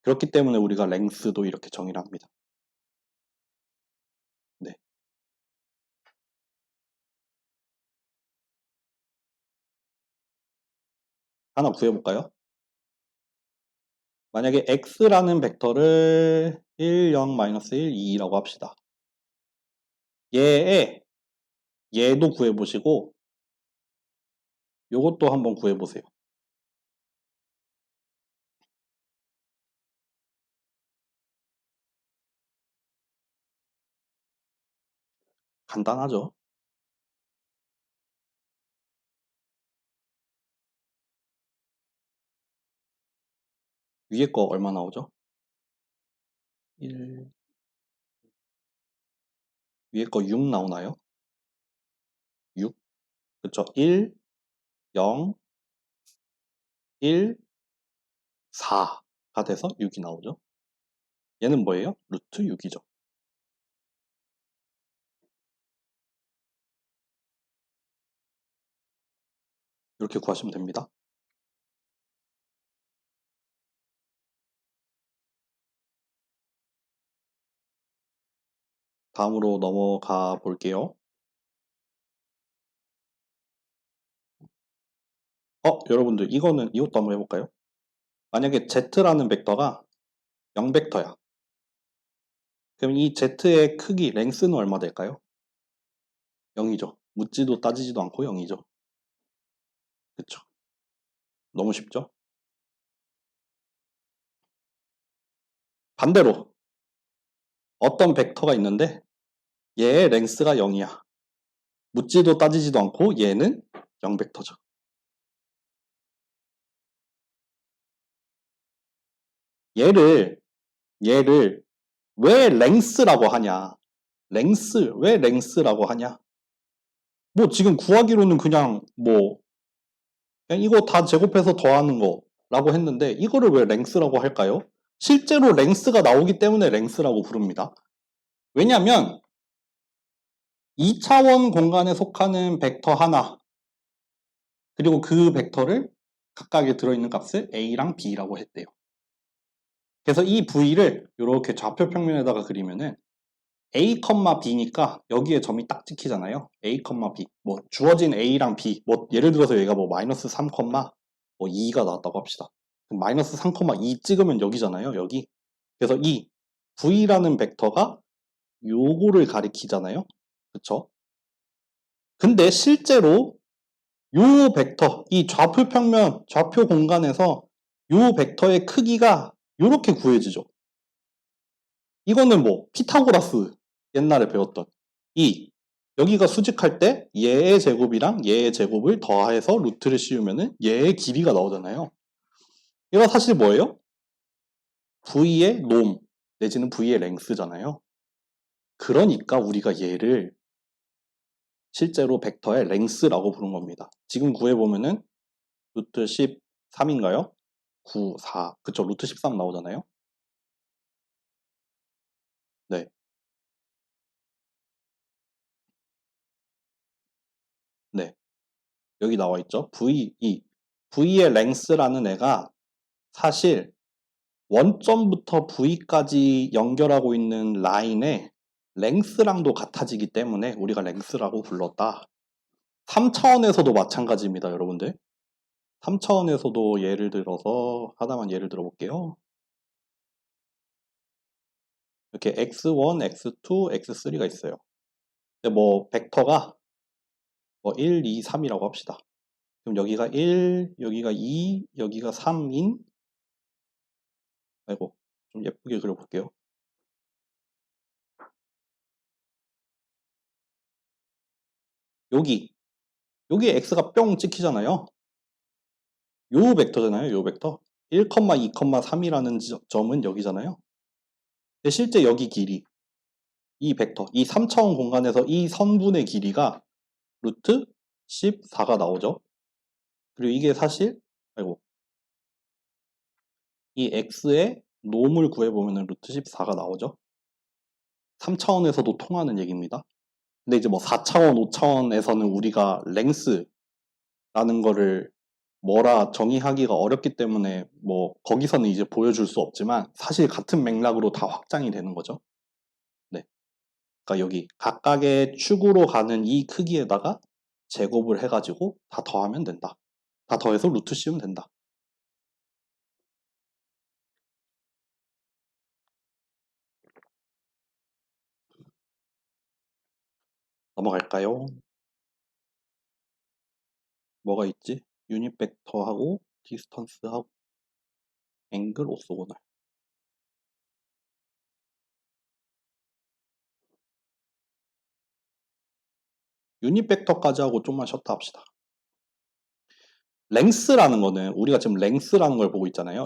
A: 그렇기 때문에 우리가 랭스도 이렇게 정의를 합니다. 네. 하나 구해볼까요? 만약에 x라는 벡터를 1, 0, 마이너스 1, 2라고 합시다. 얘도 구해보시고 요것도 한번 구해보세요. 간단하죠? 위에 거 얼마 나오죠? 1, 위에 거 6 나오나요? 6? 그쵸? 1, 0, 1, 4가 돼서 6이 나오죠? 얘는 뭐예요? 루트 6이죠. 이렇게 구하시면 됩니다. 다음으로 넘어가 볼게요. 여러분들 이것도 한번 해볼까요? 만약에 z라는 벡터가 0벡터야. 그럼 이 z의 크기, 랭스는 얼마 될까요? 0이죠. 묻지도 따지지도 않고 0이죠. 그쵸? 너무 쉽죠? 반대로 어떤 벡터가 있는데 얘의 랭스가 0이야. 묻지도 따지지도 않고 얘는 0벡터죠. 얘를 왜 랭스라고 하냐? 왜 랭스라고 하냐? 뭐 지금 구하기로는 그냥 이거 다 제곱해서 더하는 거라고 했는데 이거를 왜 랭스라고 할까요? 실제로 랭스가 나오기 때문에 랭스라고 부릅니다. 왜냐면 2차원 공간에 속하는 벡터 하나 그리고 그 벡터를 각각에 들어있는 값을 a랑 b라고 했대요. 그래서 이 v를 이렇게 좌표 평면에다가 그리면은 a, b니까 여기에 점이 딱 찍히잖아요. a, b. 뭐 주어진 a랑 b. 뭐 예를 들어서 얘가 뭐 마이너스 3, 뭐 2가 나왔다고 합시다. 그럼 마이너스 3, 2 찍으면 여기잖아요. 여기. 그래서 이 v라는 벡터가 요거를 가리키잖아요. 그쵸? 근데 실제로 요 벡터, 이 좌표 평면, 좌표 공간에서 요 벡터의 크기가 요렇게 구해지죠. 이거는 뭐 피타고라스 옛날에 배웠던 여기가 수직할 때 얘의 제곱이랑 얘의 제곱을 더해서 루트를 씌우면은 얘의 길이가 나오잖아요. 이거 사실 뭐예요? v의 놈 내지는 v의 랭스잖아요. 그러니까 우리가 얘를 실제로 벡터의 랭스라고 부른 겁니다. 지금 구해보면은 루트 13인가요? 9, 4. 그쵸, 루트 13 나오잖아요. 네. 네. 여기 나와 있죠. V의 랭스라는 애가 사실 원점부터 V까지 연결하고 있는 라인의 랭스랑도 같아지기 때문에 우리가 랭스라고 불렀다. 3차원에서도 마찬가지입니다, 여러분들. 3차원에서도 예를 들어서 하나만 예를 들어 볼게요. 이렇게 x1, x2, x3가 있어요. 근데 뭐 벡터가 뭐 1, 2, 3이라고 합시다. 그럼 여기가 1, 여기가 2, 여기가 3인 아이고 좀 예쁘게 그려볼게요. 여기 x가 뿅 찍히잖아요. 요 벡터잖아요. 요 벡터 1, 2, 3이라는 점은 여기잖아요. 근데 실제 여기 길이 이 벡터 이 3차원 공간에서 이 선분의 길이가 루트 14가 나오죠. 그리고 이게 사실 아이고 이 x의 놈을 구해보면 루트 14가 나오죠. 3차원에서도 통하는 얘기입니다. 근데 이제 뭐 4차원, 5차원에서는 우리가 랭스라는 거를 뭐라 정의하기가 어렵기 때문에 뭐 거기서는 이제 보여줄 수 없지만 사실 같은 맥락으로 다 확장이 되는 거죠. 네. 그러니까 여기 각각의 축으로 가는 이 크기에다가 제곱을 해가지고 다 더하면 된다. 다 더해서 루트 씌우면 된다. 넘어갈까요? 뭐가 있지? 유닛 벡터하고 디스턴스하고 앵글 오소고날. 유닛 벡터까지 하고 좀만 쉬었다 합시다. 랭스라는 거는 우리가 지금 랭스라는 걸 보고 있잖아요.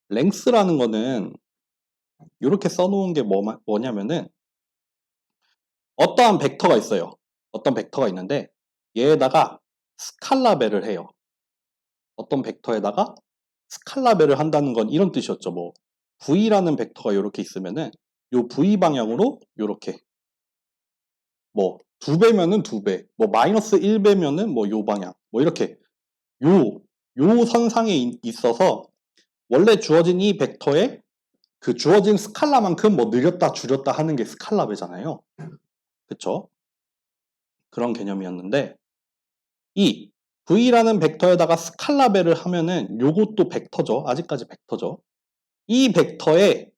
A: 랭스라는 거는 이렇게 써놓은 게 뭐냐면은 어떠한 벡터가 있어요. 어떤 벡터가 있는데 얘에다가 스칼라벨을 해요. 어떤 벡터에다가 스칼라벨을 한다는 건 이런 뜻이었죠. 뭐 V라는 벡터가 이렇게 있으면은 요 V 방향으로 이렇게 뭐 2배면은 2배, 뭐 마이너스 1배면은 뭐 요 방향, 뭐 이렇게 요 선상에 있어서 원래 주어진 이 벡터에 그 주어진 스칼라만큼 뭐 늘렸다 줄였다 하는 게 스칼라배잖아요. 그쵸? 그런 개념이었는데 이 V라는 벡터에다가 스칼라벨을 하면은 요것도 벡터죠. 아직까지 벡터죠. 이 벡터의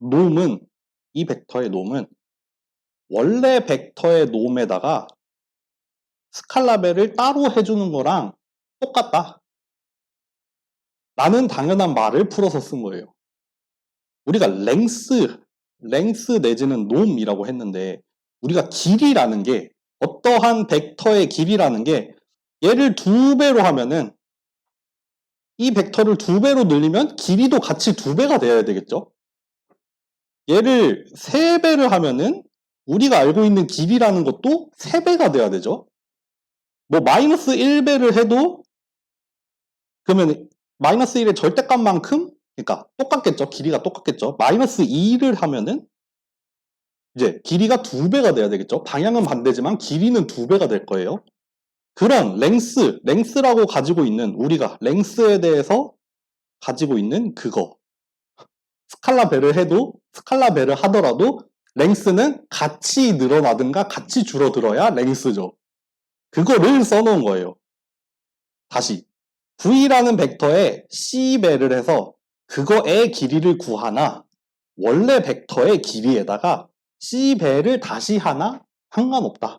A: 놈은 원래 벡터의 놈에다가 스칼라벨을 따로 해주는 거랑 똑같다. 라는 당연한 말을 풀어서 쓴 거예요. 우리가 랭스 내지는 놈이라고 했는데 우리가 길이라는 게 어떠한 벡터의 길이라는 게 얘를 2배로 하면은 이 벡터를 2배로 늘리면 길이도 같이 2배가 되어야 되겠죠? 얘를 3배를 하면은 우리가 알고 있는 길이라는 것도 3배가 돼야 되죠? 뭐 마이너스 1배를 해도 그러면 마이너스 1의 절대값만큼 그러니까 똑같겠죠? 길이가 똑같겠죠? 마이너스 2를 하면은 이제 길이가 2배가 돼야 되겠죠? 방향은 반대지만 길이는 2배가 될 거예요. 그런 랭스라고 가지고 있는 우리가 랭스에 대해서 가지고 있는 그거 스칼라벨을 하더라도 랭스는 같이 늘어나든가 같이 줄어들어야 랭스죠. 그거를 써놓은 거예요. 다시 V라는 벡터에 C배를 해서 그거의 길이를 구하나 원래 벡터의 길이에다가 C배를 다시 하나 상관없다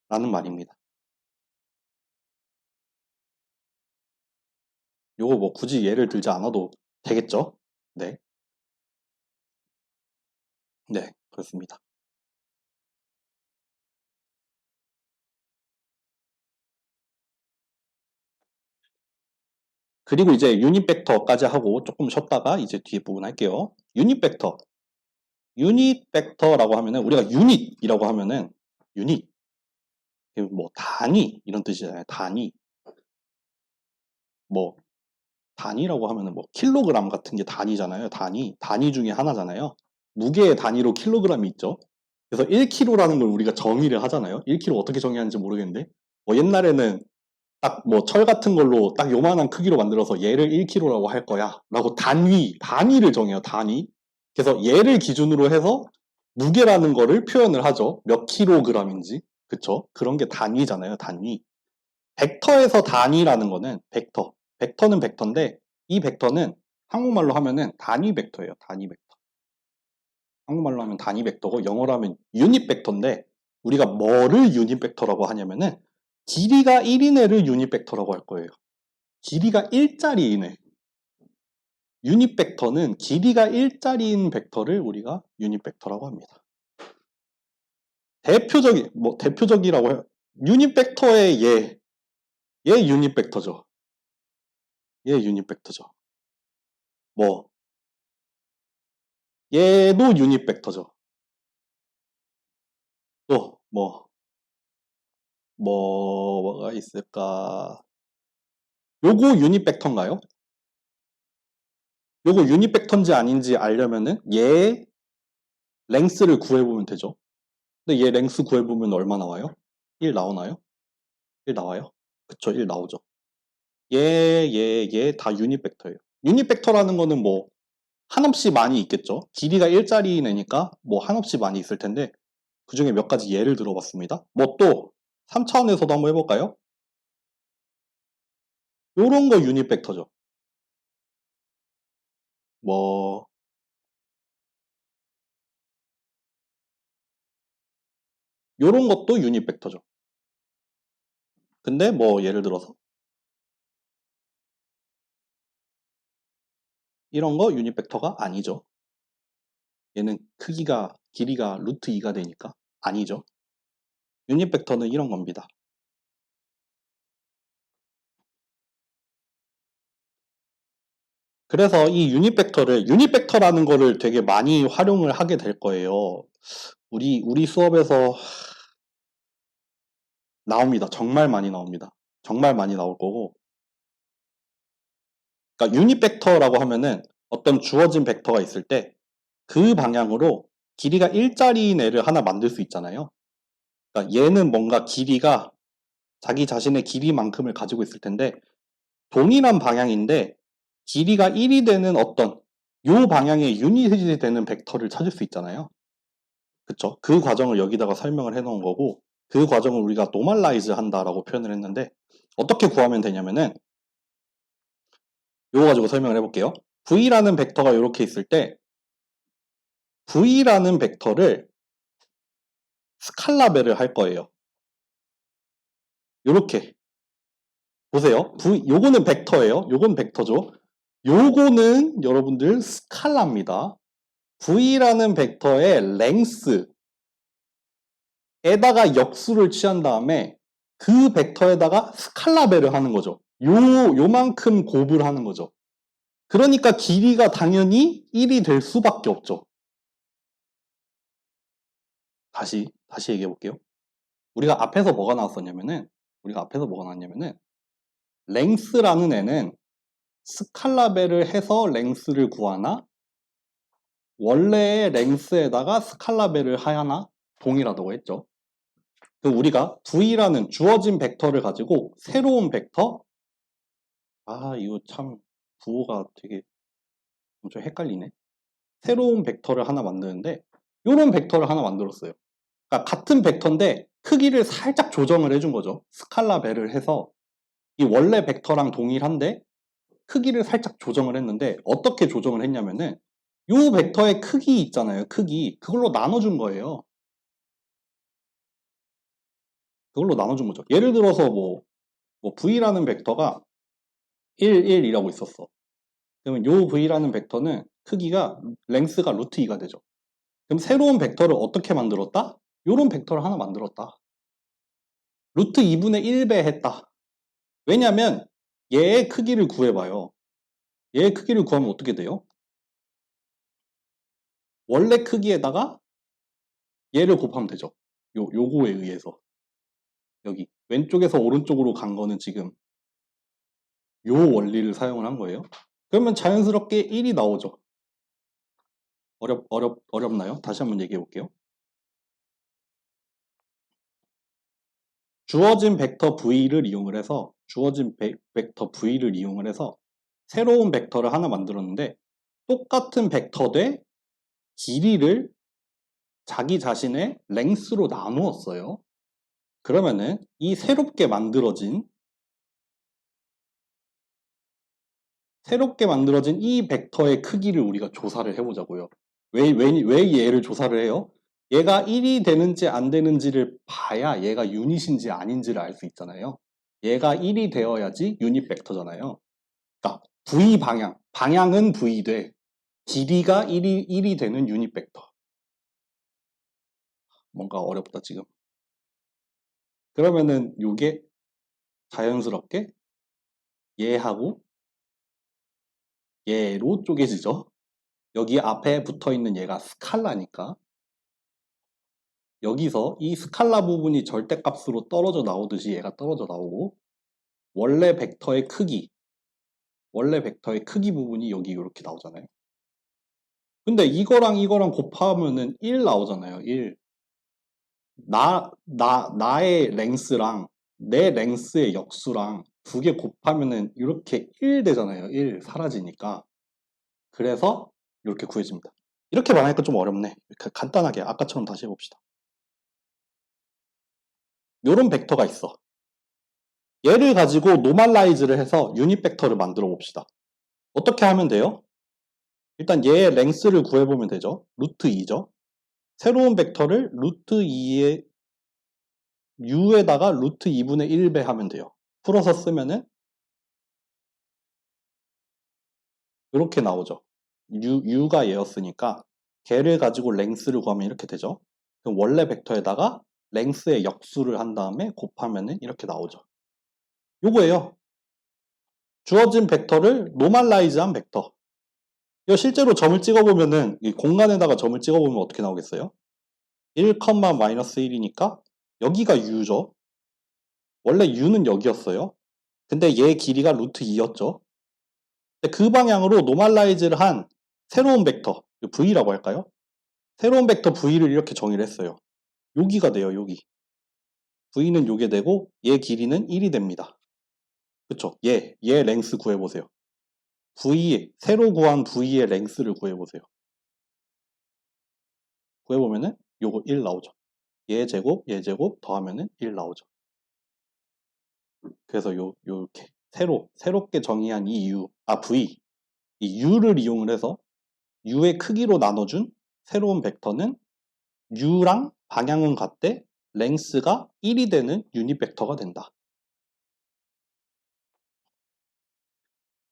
A: 라는 말입니다. 요거 뭐 굳이 예를 들지 않아도 되겠죠? 네. 네, 그렇습니다. 그리고 이제 유닛 벡터까지 하고 조금 쉬었다가 이제 뒤에 부분 할게요. 유닛 벡터라고 하면은 우리가 유닛이라고 하면은 유닛 뭐 단위 이런 뜻이잖아요. 뭐 단위라고 하면은 뭐 킬로그램 같은 게 단위잖아요. 단위 중에 하나잖아요. 무게의 단위로 킬로그램이 있죠. 그래서 1kg라는 걸 우리가 정의를 하잖아요. 1kg 어떻게 정의하는지 모르겠는데 뭐 옛날에는 딱 뭐 철 같은 걸로 딱 요만한 크기로 만들어서 얘를 1kg라고 할 거야 라고 단위를 정해요. 단위. 그래서 얘를 기준으로 해서 무게라는 거를 표현을 하죠. 몇 킬로그램인지. 그쵸? 그런 게 단위잖아요. 단위. 벡터에서 단위라는 거는 벡터는 벡터인데 이 벡터는 한국말로 하면은 단위 벡터예요. 단위 벡터. 한국말로 하면 단위 벡터고 영어로 하면 유닛 벡터인데 우리가 뭐를 유닛 벡터라고 하냐면은 길이가 1인 애를 유닛 벡터라고 할 거예요. 길이가 1짜리인 애. 유닛 벡터는 길이가 1짜리인 벡터를 우리가 유닛 벡터라고 합니다. 대표적이라고 해요. 유닛 벡터의 얘 유닛 벡터죠. 얘 유닛 벡터죠. 뭐 얘도 유닛 벡터죠. 또 뭐가 있을까? 요거 유닛 벡터인가요? 요거 유닛 벡터인지 아닌지 알려면은 얘 랭스를 구해보면 되죠. 근데 얘 랭스 구해보면 얼마 나와요? 1 나오나요? 1 나와요? 그쵸, 1 나오죠. 얘 다 유닛 벡터예요. 유닛 벡터라는 거는 뭐 한없이 많이 있겠죠. 길이가 1짜리인 애니까 뭐 한없이 많이 있을 텐데 그 중에 몇 가지 예를 들어봤습니다. 뭐 또 3차원에서도 한번 해볼까요? 요런 거 유닛 벡터죠. 뭐 요런 것도 유닛 벡터죠. 근데 뭐 예를 들어서 이런 거 유닛 벡터가 아니죠. 얘는 길이가 루트 2가 되니까 아니죠. 유닛 벡터는 이런 겁니다. 그래서 이 유닛 벡터라는 거를 되게 많이 활용을 하게 될 거예요. 우리 수업에서 나옵니다. 정말 많이 나옵니다. 정말 많이 나올 거고. 그러니까 유닛 벡터라고 하면은 어떤 주어진 벡터가 있을 때 그 방향으로 길이가 일자리인 애를 하나 만들 수 있잖아요. 그러니까 얘는 뭔가 길이가 자기 자신의 길이만큼을 가지고 있을 텐데 동일한 방향인데 길이가 1이 되는 어떤 요 방향의 유닛이 되는 벡터를 찾을 수 있잖아요. 그쵸? 그 과정을 여기다가 설명을 해 놓은 거고 그 과정을 우리가 노멀라이즈 한다라고 표현을 했는데 어떻게 구하면 되냐면은 요거 가지고 설명을 해볼게요. V라는 벡터가 이렇게 있을 때 V라는 벡터를 스칼라벨을 할 거예요. 요렇게 보세요. 요거는 벡터예요. 요건 벡터죠. 요거는 여러분들 스칼라입니다. V라는 벡터의 랭스에다가 역수를 취한 다음에 그 벡터에다가 스칼라벨을 하는 거죠. 요만큼 곱을 하는 거죠. 그러니까 길이가 당연히 1이 될 수밖에 없죠. 다시 얘기해 볼게요. 우리가 앞에서 뭐가 나왔냐면은 랭스라는 애는 스칼라벨을 해서 랭스를 구하나 원래의 랭스에다가 스칼라벨을 하나 동일하다고 했죠. 그럼 우리가 V라는 주어진 벡터를 가지고 새로운 벡터 이거 참 부호가 되게 좀 헷갈리네. 새로운 벡터를 하나 만드는데 이런 벡터를 하나 만들었어요. 그러니까 같은 벡터인데 크기를 살짝 조정을 해준 거죠. 스칼라벨을 해서 이 원래 벡터랑 동일한데 크기를 살짝 조정을 했는데 어떻게 조정을 했냐면은 이 벡터의 크기 있잖아요. 크기 그걸로 나눠준 거예요. 그걸로 나눠준 거죠. 예를 들어서 뭐 V라는 벡터가 1, 1이라고 있었어. 그러면 요 V라는 벡터는 크기가 랭스가 루트 2가 되죠. 그럼 새로운 벡터를 어떻게 만들었다? 요런 벡터를 하나 만들었다. 루트 2분의 1배 했다. 왜냐면 얘의 크기를 구해봐요. 얘의 크기를 구하면 어떻게 돼요? 원래 크기에다가 얘를 곱하면 되죠. 요거에 의해서. 여기 왼쪽에서 오른쪽으로 간 거는 지금 요 원리를 사용을 한 거예요. 그러면 자연스럽게 1이 나오죠. 어렵나요? 다시 한번 얘기해 볼게요. 주어진 벡터 V를 이용을 해서 새로운 벡터를 하나 만들었는데 똑같은 벡터 대 길이를 자기 자신의 랭스로 나누었어요. 그러면은 이 새롭게 만들어진 이 벡터의 크기를 우리가 조사를 해보자고요. 왜 얘를 조사를 해요? 얘가 1이 되는지 안 되는지를 봐야 얘가 유닛인지 아닌지를 알 수 있잖아요. 얘가 1이 되어야지 유닛 벡터잖아요. 그러니까 방향은 V 돼. 길이가 1이 되는 유닛 벡터. 뭔가 어렵다 지금. 그러면은 요게 자연스럽게 얘하고 얘로 쪼개지죠. 여기 앞에 붙어있는 얘가 스칼라니까 여기서 이 스칼라 부분이 절대값으로 떨어져 나오듯이 얘가 떨어져 나오고 원래 벡터의 크기 부분이 여기 이렇게 나오잖아요. 근데 이거랑 곱하면은 1 나오잖아요. 1. 나의 랭스랑 내 랭스의 역수랑 두 개 곱하면은 이렇게 1 되잖아요. 1 사라지니까. 그래서 이렇게 구해집니다. 이렇게 말하니까 좀 어렵네. 간단하게 아까처럼 다시 해봅시다. 요런 벡터가 있어. 얘를 가지고 노멀라이즈를 해서 유닛 벡터를 만들어 봅시다. 어떻게 하면 돼요? 일단 얘의 랭스를 구해보면 되죠. 루트 2죠. 새로운 벡터를 루트 2의 u에다가 루트 2분의 1배 하면 돼요. 풀어서 쓰면은 이렇게 나오죠. u가 얘였으니까 걔를 가지고 랭스를 구하면 이렇게 되죠. 그럼 원래 벡터에다가 랭스의 역수를 한 다음에 곱하면은 이렇게 나오죠. 요거예요. 주어진 벡터를 노멀라이즈한 벡터. 이거 실제로 점을 찍어보면은 이 공간에다가 점을 찍어보면 어떻게 나오겠어요? 1, 마이너스 1이니까 여기가 u죠. 원래 u는 여기였어요. 근데 얘 길이가 루트 2였죠. 그 방향으로 노멀라이즈를 한 새로운 벡터, v라고 할까요? 새로운 벡터 v를 이렇게 정의를 했어요. 여기가 돼요, 여기. v는 요게 되고 얘 길이는 1이 됩니다. 그쵸? 얘 랭스 구해보세요. 새로 구한 v의 랭스를 구해보세요. 구해보면은 요거 1 나오죠. 얘 제곱 더하면은 1 나오죠. 그래서 요렇게 새롭게 정의한 이 v, 이 u를 이용을 해서 u의 크기로 나눠준 새로운 벡터는 u랑 방향은 같대 랭스가 1이 되는 유닛 벡터가 된다.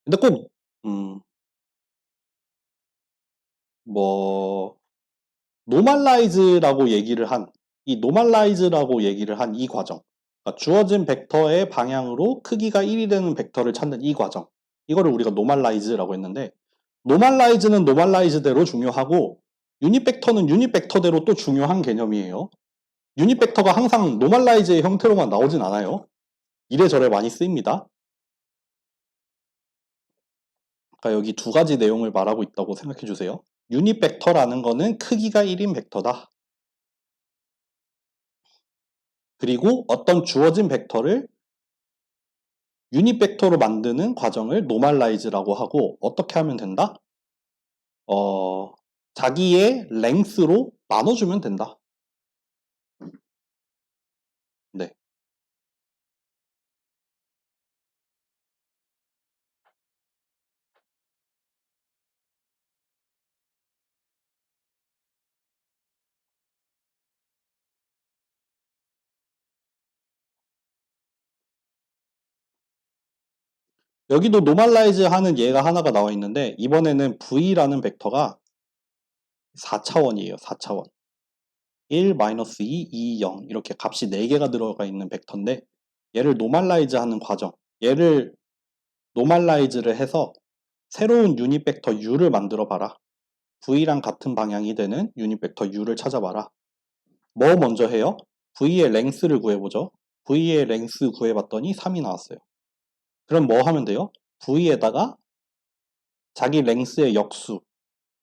A: 근데 꼭 노멀라이즈라고 얘기를 한 이 과정, 그러니까 주어진 벡터의 방향으로 크기가 1이 되는 벡터를 찾는 이 과정, 이거를 우리가 노멀라이즈라고 했는데, 노멀라이즈는 노멀라이즈대로 중요하고 유닛 벡터는 유닛 벡터대로 또 중요한 개념이에요. 유닛 벡터가 항상 노멀라이즈의 형태로만 나오진 않아요. 이래저래 많이 쓰입니다. 그러니까 여기 두 가지 내용을 말하고 있다고 생각해 주세요. 유닛 벡터라는 거는 크기가 1인 벡터다. 그리고 어떤 주어진 벡터를 유닛 벡터로 만드는 과정을 노멀라이즈라고 하고, 어떻게 하면 된다? 자기의 랭스로 나눠주면 된다. 네. 여기도 노멀라이즈 하는 예가 하나가 나와 있는데, 이번에는 v라는 벡터가 4차원이에요. 4차원. 1, 마이너스 2, 2, 0 이렇게 값이 4개가 들어가 있는 벡터인데, 얘를 노멀라이즈 하는 과정, 얘를 노멀라이즈를 해서 새로운 유닛 벡터 u를 만들어 봐라. v랑 같은 방향이 되는 유닛 벡터 u를 찾아봐라. 뭐 먼저 해요? v의 랭스를 구해보죠. v의 랭스 구해봤더니 3이 나왔어요. 그럼 뭐 하면 돼요? v에다가 자기 랭스의 역수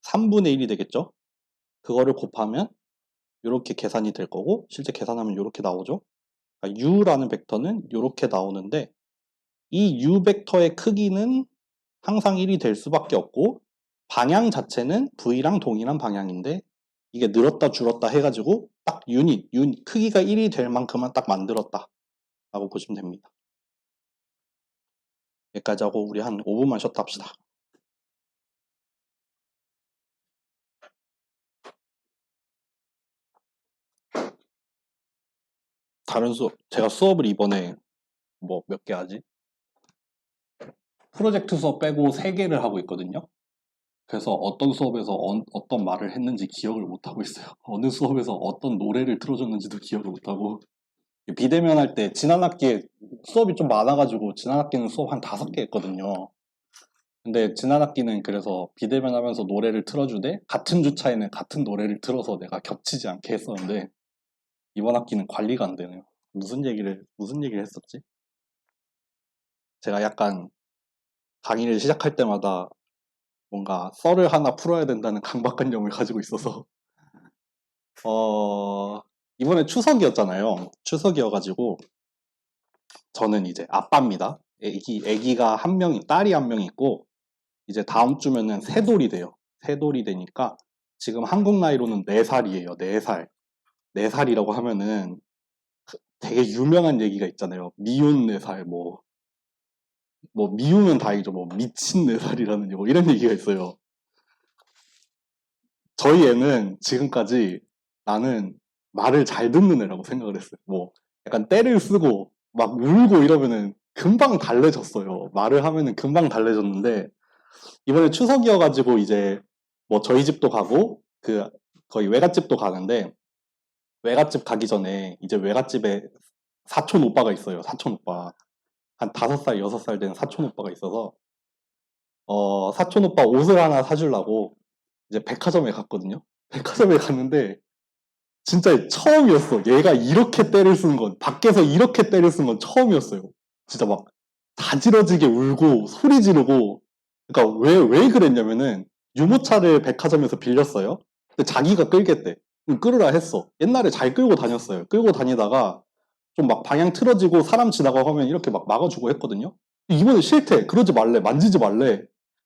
A: 3분의 1이 되겠죠? 그거를 곱하면 이렇게 계산이 될 거고, 실제 계산하면 이렇게 나오죠? 그러니까 u라는 벡터는 이렇게 나오는데, 이 u 벡터의 크기는 항상 1이 될 수밖에 없고, 방향 자체는 v랑 동일한 방향인데, 이게 늘었다 줄었다 해가지고 딱 유닛 크기가 1이 될 만큼만 딱 만들었다 라고 보시면 됩니다. 여기까지 하고 우리 한 5분만 쉬었다 합시다. 다른 수업, 제가 수업을 이번에 몇 개 하지? 프로젝트 수업 빼고 3개를 하고 있거든요. 그래서 어떤 수업에서 어떤 말을 했는지 기억을 못하고 있어요. 어느 수업에서 어떤 노래를 틀어줬는지도 기억을 못하고, 비대면 할 때 지난 학기에 수업이 좀 많아가지고 지난 학기는 수업 한 5개 했거든요. 근데 지난 학기는 그래서 비대면 하면서 노래를 틀어주되 같은 주차에는 같은 노래를 틀어서 내가 겹치지 않게 했었는데, 이번 학기는 관리가 안 되네요. 무슨 얘기를 했었지? 제가 약간 강의를 시작할 때마다 뭔가 썰을 하나 풀어야 된다는 강박관념을 가지고 있어서 이번에 추석이었잖아요. 추석이어가지고 저는 이제 아빠입니다. 애기가 딸이 한 명 있고, 이제 다음 주면은 새돌이 돼요. 새돌이 되니까 지금 한국 나이로는 4살이에요. 4살. 4살이라고 하면은 되게 유명한 얘기가 있잖아요. 미운 4살, 미우면 다행이죠. 미친 4살이라는 이런 얘기가 있어요. 저희 애는 지금까지 나는 말을 잘 듣는 애라고 생각을 했어요. 약간 떼를 쓰고 막 울고 이러면은 금방 달래졌어요. 말을 하면은 금방 달래졌는데 이번에 추석이어가지고 이제 저희 집도 가고 거의 외갓집도 가는데 외갓집 가기 전에 이제 외갓집에 사촌 오빠가 있어요. 사촌 오빠. 한 5살, 6살 된 사촌 오빠가 있어서 사촌 오빠 옷을 하나 사주려고 이제 백화점에 갔거든요. 백화점에 갔는데 진짜 처음이었어. 얘가 이렇게 때를 쓴 건, 밖에서 이렇게 때를 쓴 건 처음이었어요. 진짜 막 다지러지게 울고 소리 지르고. 그러니까 왜 그랬냐면은 유모차를 백화점에서 빌렸어요. 근데 자기가 끌겠대. 끌으라 했어. 옛날에 잘 끌고 다녔어요. 끌고 다니다가 좀 막 방향 틀어지고 사람 지나가고 하면 이렇게 막 막아주고 했거든요. 이번에 싫대. 그러지 말래. 만지지 말래.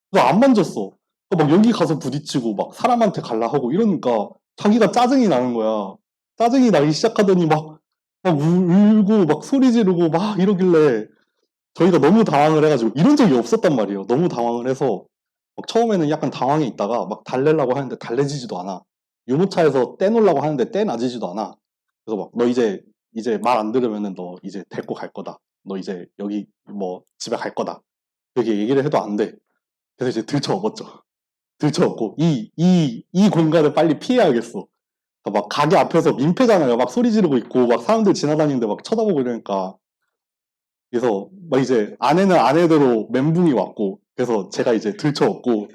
A: 그래서 안 만졌어. 막 여기 가서 부딪히고 막 사람한테 갈라 하고 이러니까 자기가 짜증이 나는 거야. 짜증이 나기 시작하더니 막 울고 막 소리 지르고 막 이러길래 저희가 너무 당황을 해가지고 이런 적이 없었단 말이에요. 너무 당황을 해서 막 처음에는 약간 당황해 있다가 막 달래려고 하는데 달래지지도 않아. 유모차에서 떼놓으려고 하는데 떼놔지지도 않아. 그래서 막 너 이제 말 안 들으면은 너 이제 데리고 갈 거다. 너 이제 여기 집에 갈 거다. 이렇게 얘기를 해도 안 돼. 그래서 이제 들쳐업었죠. 들쳐업고 이 공간을 빨리 피해야겠어. 그러니까 막 가게 앞에서 민폐잖아요. 막 소리 지르고 있고 막 사람들 지나다니는데 막 쳐다보고 이러니까. 그래서 막 이제 아내는 아내대로 멘붕이 왔고 그래서 제가 이제 들쳐업고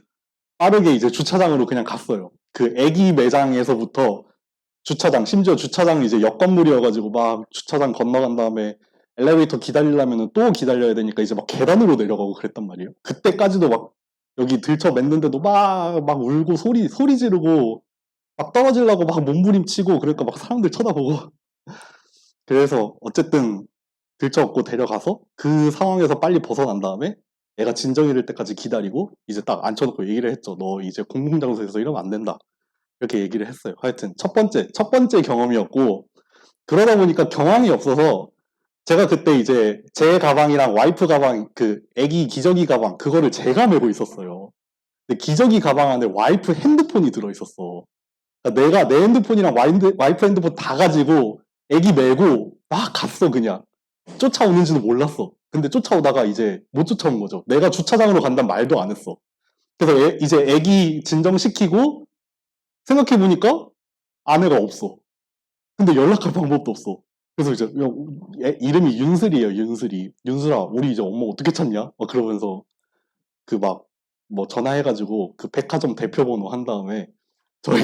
A: 빠르게 이제 주차장으로 그냥 갔어요. 그 애기 매장에서부터 주차장, 심지어 주차장이 이제 옆 건물이어가지고 막 주차장 건너간 다음에 엘리베이터 기다리려면 또 기다려야 되니까 이제 막 계단으로 내려가고 그랬단 말이에요. 그때까지도 막 여기 들쳐 맸는데도 막 울고 소리 지르고 막 떨어지려고 막 몸부림치고 그러니까 막 사람들 쳐다보고 그래서 어쨌든 들쳐업고 데려가서 그 상황에서 빨리 벗어난 다음에 애가 진정이 될 때까지 기다리고 이제 딱 앉혀놓고 얘기를 했죠. 너 이제 공공장소에서 이러면 안 된다. 이렇게 얘기를 했어요. 하여튼 첫 번째 경험이었고 그러다 보니까 경황이 없어서 제가 그때 이제 제 가방이랑 와이프 가방 그 애기 기저귀 가방 그거를 제가 메고 있었어요. 근데 기저귀 가방 안에 와이프 핸드폰이 들어있었어. 그러니까 내가 내 핸드폰이랑 와이프 핸드폰 다 가지고 애기 메고 막 갔어 그냥. 쫓아오는지도 몰랐어. 근데 쫓아오다가 이제 못 쫓아온 거죠. 내가 주차장으로 간다는 말도 안 했어. 그래서 이제 애기 진정시키고 생각해보니까 아내가 없어. 근데 연락할 방법도 없어. 그래서 이제 이름이 윤슬이에요. 윤슬이. 윤슬아 우리 이제 엄마 어떻게 찾냐? 막 그러면서 그 막 전화해가지고 그 백화점 대표번호 한 다음에 저희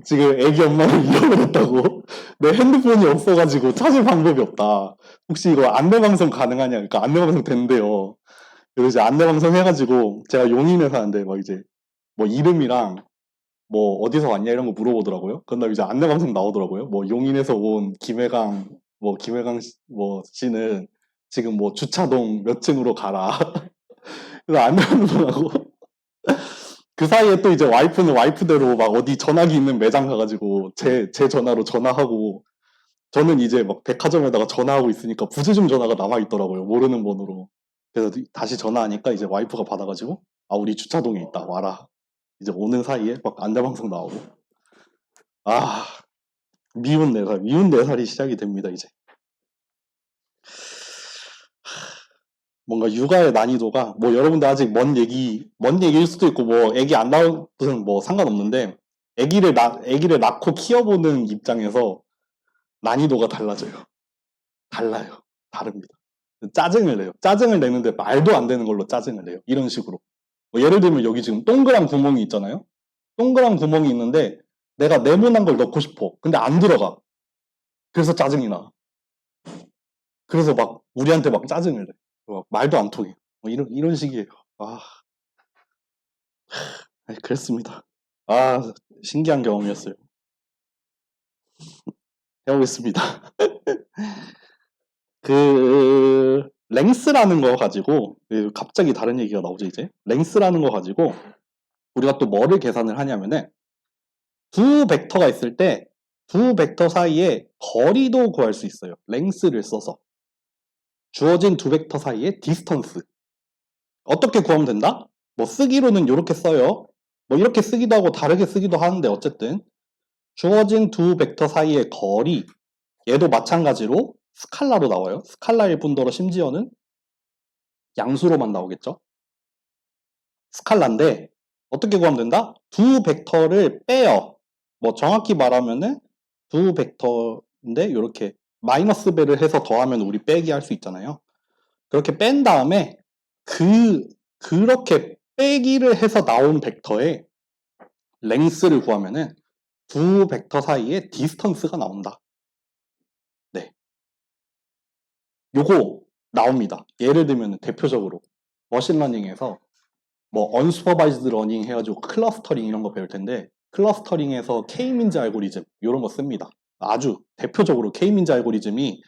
A: 지금 애기 엄마를 잃어버렸다고 내 핸드폰이 없어가지고 찾을 방법이 없다. 혹시 이거 안내방송 가능하냐? 그러니까 안내방송 된대요. 그래서 이제 안내방송 해가지고 제가 용인에 사는데 막 이제 이름이랑 어디서 왔냐 이런 거 물어보더라고요. 그다음에 이제 안내방송 나오더라고요. 용인에서 온 김해강 씨는 지금 주차동 몇 층으로 가라. 그래서 안내방송하고 그 사이에 또 이제 와이프는 와이프대로 막 어디 전화기 있는 매장 가가지고 제 전화로 전화하고 저는 이제 막 백화점에다가 전화하고 있으니까 부재중 전화가 남아있더라고요. 모르는 번호로. 그래서 다시 전화하니까 이제 와이프가 받아가지고 아 우리 주차동에 있다 와라. 이제 오는 사이에 막 안내방송 나오고 아 미운 4살 미운 4살이 시작이 됩니다 이제. 뭔가 육아의 난이도가 여러분들 아직 먼 얘기일 수도 있고 애기 안 낳든 상관없는데 애기를 낳고 키워보는 입장에서 난이도가 달라져요. 달라요. 다릅니다. 짜증을 내요. 짜증을 내는데 말도 안 되는 걸로 짜증을 내요. 이런 식으로. 예를 들면 여기 지금 동그란 구멍이 있잖아요. 동그란 구멍이 있는데 내가 네모난 걸 넣고 싶어. 근데 안 들어가. 그래서 짜증이 나. 그래서 막 우리한테 막 짜증을 내. 말도 안 통해. 이런 식이에요. 아, 그랬습니다. 아, 신기한 경험이었어요. 해보겠습니다. 랭스라는 거 가지고, 갑자기 다른 얘기가 나오죠, 이제. 랭스라는 거 가지고, 우리가 또 뭐를 계산을 하냐면은, 두 벡터가 있을 때, 두 벡터 사이의 거리도 구할 수 있어요. 랭스를 써서. 주어진 두 벡터 사이의 디스턴스. 어떻게 구하면 된다? 뭐 쓰기로는 이렇게 써요. 뭐 이렇게 쓰기도 하고 다르게 쓰기도 하는데 어쨌든 주어진 두 벡터 사이의 거리, 얘도 마찬가지로 스칼라로 나와요. 스칼라일 뿐더러 심지어는 양수로만 나오겠죠. 스칼라인데 어떻게 구하면 된다? 두 벡터를 빼요. 뭐 정확히 말하면은 두 벡터인데 이렇게 마이너스 배를 해서 더하면 우리 빼기 할 수 있잖아요. 그렇게 뺀 다음에 그렇게 빼기를 해서 나온 벡터의 랭스를 구하면은 두 벡터 사이에 디스턴스가 나온다. 네. 요거 나옵니다. 예를 들면 대표적으로 머신러닝에서 뭐 언슈퍼바이즈드 러닝 해가지고 클러스터링 이런 거 배울 텐데 클러스터링에서 K-민즈 알고리즘 이런 거 씁니다. 아주 대표적으로 K-민즈 알고리즘이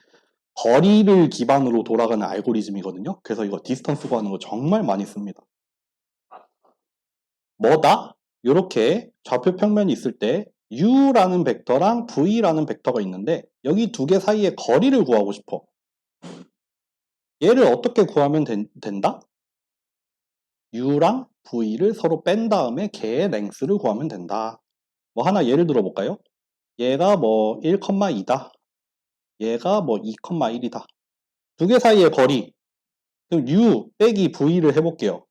A: 거리를 기반으로 돌아가는 알고리즘이거든요. 그래서 이거 디스턴스 구하는 거 정말 많이 씁니다. 뭐다? 이렇게 좌표 평면이 있을 때 U라는 벡터랑 V라는 벡터가 있는데 여기 두 개 사이의 거리를 구하고 싶어. 얘를 어떻게 구하면 된다? U랑 V를 서로 뺀 다음에 걔의 랭스를 구하면 된다. 뭐 하나 예를 들어 볼까요? 얘가 뭐 1,2다. 얘가 뭐 2,1이다. 두 개 사이의 거리. 그럼 U 빼기 V를 해볼게요.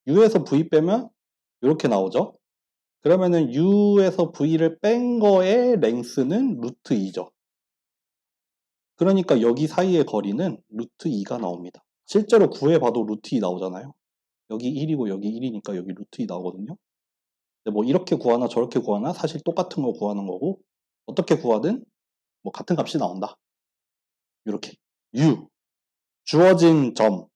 A: U에서 V 빼면 이렇게 나오죠? 그러면은 U에서 V를 뺀 거의 랭스는 루트 2죠. 그러니까 여기 사이의 거리는 루트 2가 나옵니다. 실제로 구해봐도 루트 2 나오잖아요. 여기 1이고 여기 1이니까 여기 루트 2 나오거든요. 근데 뭐 이렇게 구하나 저렇게 구하나 사실 똑같은 거 구하는 거고 어떻게 구하든 뭐 같은 값이 나온다. 이렇게 U 주어진 점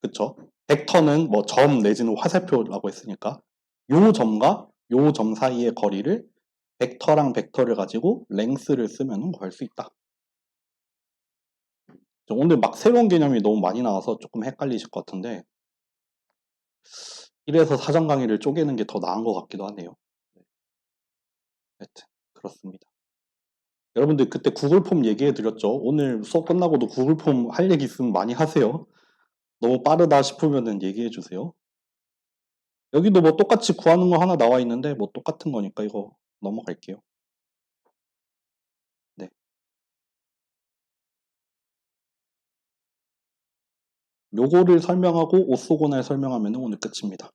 A: 그쵸? 벡터는 뭐 점 내지는 화살표라고 했으니까 요 점과 요 점 사이의 거리를 벡터랑 벡터를 가지고 랭스를 쓰면 구할 수 있다. 오늘 막 새로운 개념이 너무 많이 나와서 조금 헷갈리실 것 같은데 이래서 사전 강의를 쪼개는 게 더 나은 것 같기도 하네요. 하여튼 그렇습니다. 여러분들 그때 구글 폼 얘기해 드렸죠? 오늘 수업 끝나고도 구글 폼 할 얘기 있으면 많이 하세요. 너무 빠르다 싶으면 얘기해 주세요. 여기도 뭐 똑같이 구하는 거 하나 나와 있는데 뭐 똑같은 거니까 이거 넘어갈게요. 네. 요거를 설명하고 오소고날 설명하면 오늘 끝입니다.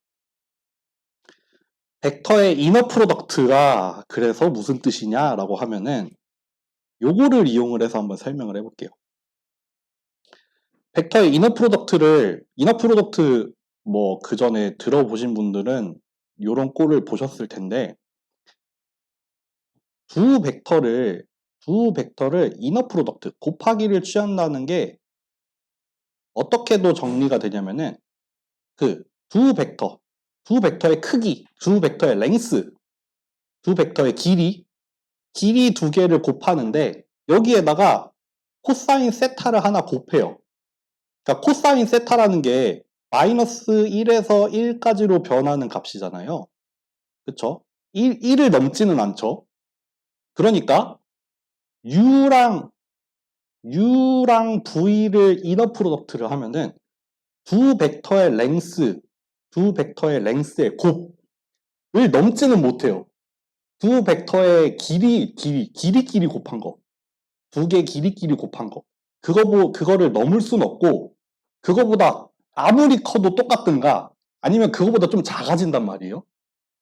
A: 벡터의 이너 프로덕트가 그래서 무슨 뜻이냐라고 하면은 요거를 이용을 해서 한번 설명을 해볼게요. 벡터의 이너 프로덕트 뭐 그 전에 들어보신 분들은 요런 꼴을 보셨을 텐데 두 벡터를 이너 프로덕트 곱하기를 취한다는 게 어떻게도 정리가 되냐면은 그 두 벡터의 크기, 두 벡터의 랭스, 두 벡터의 길이 두 개를 곱하는데 여기에다가 코사인 세타를 하나 곱해요. 그러니까 코사인 세타라는 게 마이너스 1에서 1까지로 변하는 값이잖아요. 그쵸? 1을 넘지는 않죠. 그러니까 U랑 V를 이너 프로덕트를 하면은 두 벡터의 랭스의 곱을 넘지는 못해요. 두 벡터의 길이끼리 곱한 거. 두 개 길이끼리 곱한 거. 그거를 넘을 순 없고, 그거보다 아무리 커도 똑같든가, 아니면 그거보다 좀 작아진단 말이에요.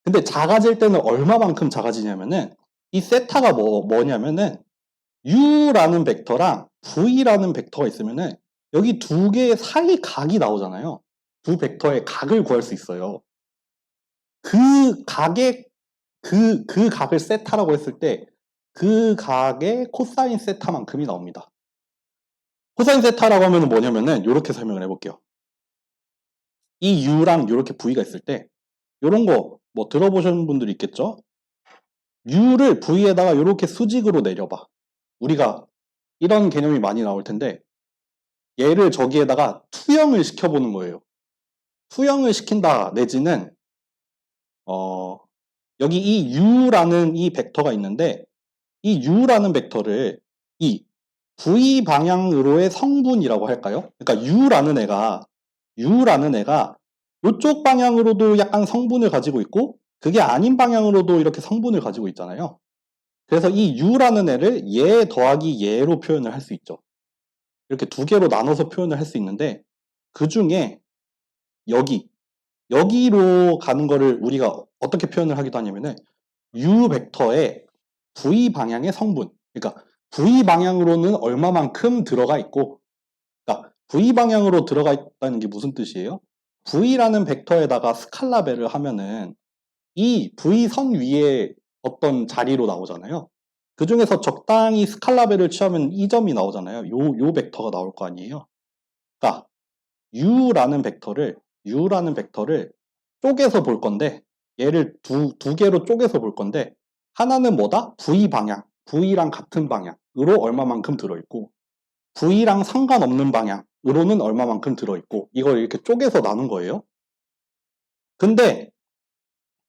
A: 근데 작아질 때는 얼마만큼 작아지냐면은, 이 세타가 뭐냐면은, U라는 벡터랑 V라는 벡터가 있으면은, 여기 두 개의 사이 각이 나오잖아요. 두 벡터의 각을 구할 수 있어요. 그 각을 세타라고 했을 때, 그 각의 코사인 세타만큼이 나옵니다. 코사인 세타라고 하면 뭐냐면은, 이렇게 설명을 해볼게요. 이 U랑 이렇게 V가 있을 때, 이런 거, 뭐 들어보신 분들 있겠죠? U를 V에다가 이렇게 수직으로 내려봐. 우리가 이런 개념이 많이 나올 텐데, 얘를 저기에다가 투영을 시켜보는 거예요. 투영을 시킨다, 내지는, 여기 이 U라는 이 벡터가 있는데, 이 u라는 벡터를 이 v 방향으로의 성분이라고 할까요? 그러니까 u라는 애가 이쪽 방향으로도 약간 성분을 가지고 있고 그게 아닌 방향으로도 이렇게 성분을 가지고 있잖아요. 그래서 이 u라는 애를 얘 더하기 얘로 표현을 할 수 있죠. 이렇게 두 개로 나눠서 표현을 할 수 있는데 그 중에 여기로 가는 거를 우리가 어떻게 표현을 하기도 하냐면은 u 벡터의 v 방향의 성분. 그러니까 v 방향으로는 얼마만큼 들어가 있고, 그러니까 v 방향으로 들어가 있다는 게 무슨 뜻이에요? v라는 벡터에다가 스칼라벨을 하면은 이 v 선 위에 어떤 자리로 나오잖아요. 그 중에서 적당히 스칼라벨을 취하면 이 점이 나오잖아요. 요 벡터가 나올 거 아니에요. 그러니까 u라는 벡터를 쪼개서 볼 건데 얘를 두 개로 쪼개서 볼 건데 하나는 뭐다? v 방향, v랑 같은 방향으로 얼마만큼 들어있고 v랑 상관없는 방향으로는 얼마만큼 들어있고 이걸 이렇게 쪼개서 나눈 거예요. 근데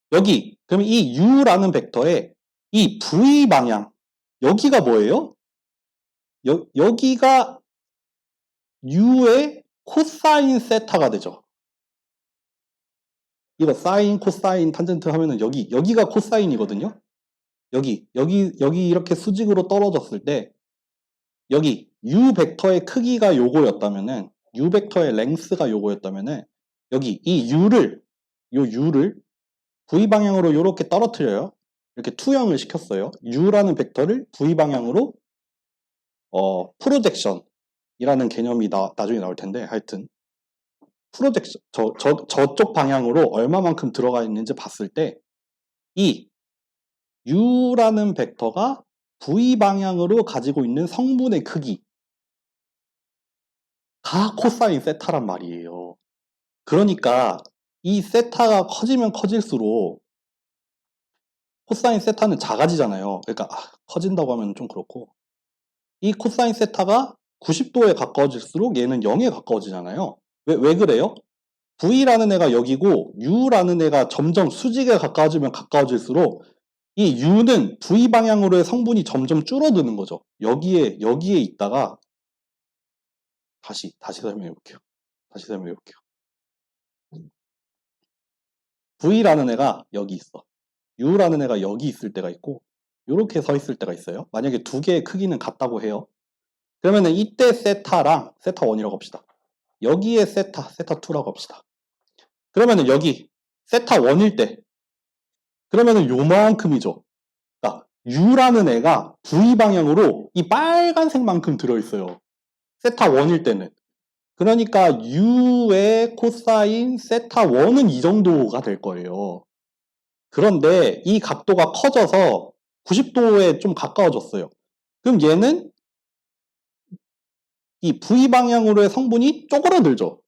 A: 그럼 이 u라는 벡터의 이 v 방향 여기가 뭐예요? 여기가 u의 코사인 세타가 되죠. 이거 사인, 코사인, 탄젠트 하면은 여기가 코사인이거든요. 여기 이렇게 수직으로 떨어졌을 때 여기 u 벡터의 크기가 요거였다면은 u 벡터의 랭스가 요거였다면은 여기 이 u를 v 방향으로 이렇게 떨어뜨려요. 이렇게 투영을 시켰어요. u라는 벡터를 v 방향으로 프로젝션이라는 개념이 나중에 나올 텐데 하여튼 프로젝션 저쪽 방향으로 얼마만큼 들어가 있는지 봤을 때 이 u라는 벡터가 v 방향으로 가지고 있는 성분의 크기가 코사인 세타란 말이에요. 그러니까 이 세타가 커지면 커질수록 코사인 세타는 작아지잖아요. 그러니까 커진다고 하면 좀 그렇고 이 코사인 세타가 90도에 가까워질수록 얘는 0에 가까워지잖아요. 왜 그래요? v라는 애가 여기고 u라는 애가 점점 수직에 가까워지면 가까워질수록 이 u는 v 방향으로의 성분이 점점 줄어드는 거죠. 여기에 있다가 다시 설명해 볼게요. v라는 애가 여기 있어. u라는 애가 여기 있을 때가 있고 이렇게 서 있을 때가 있어요. 만약에 두 개의 크기는 같다고 해요. 그러면은 이때 세타랑 세타 1이라고 합시다. 여기에 세타 2라고 합시다. 그러면은 여기 세타 1일 때 그러면은 요만큼이죠. 그러니까 u라는 애가 v 방향으로 이 빨간색만큼 들어있어요. 세타 1일 때는. 그러니까 u의 코사인 세타 1은 이 정도가 될 거예요. 그런데 이 각도가 커져서 90도에 좀 가까워졌어요. 그럼 얘는 이 v 방향으로의 성분이 쪼그라들죠.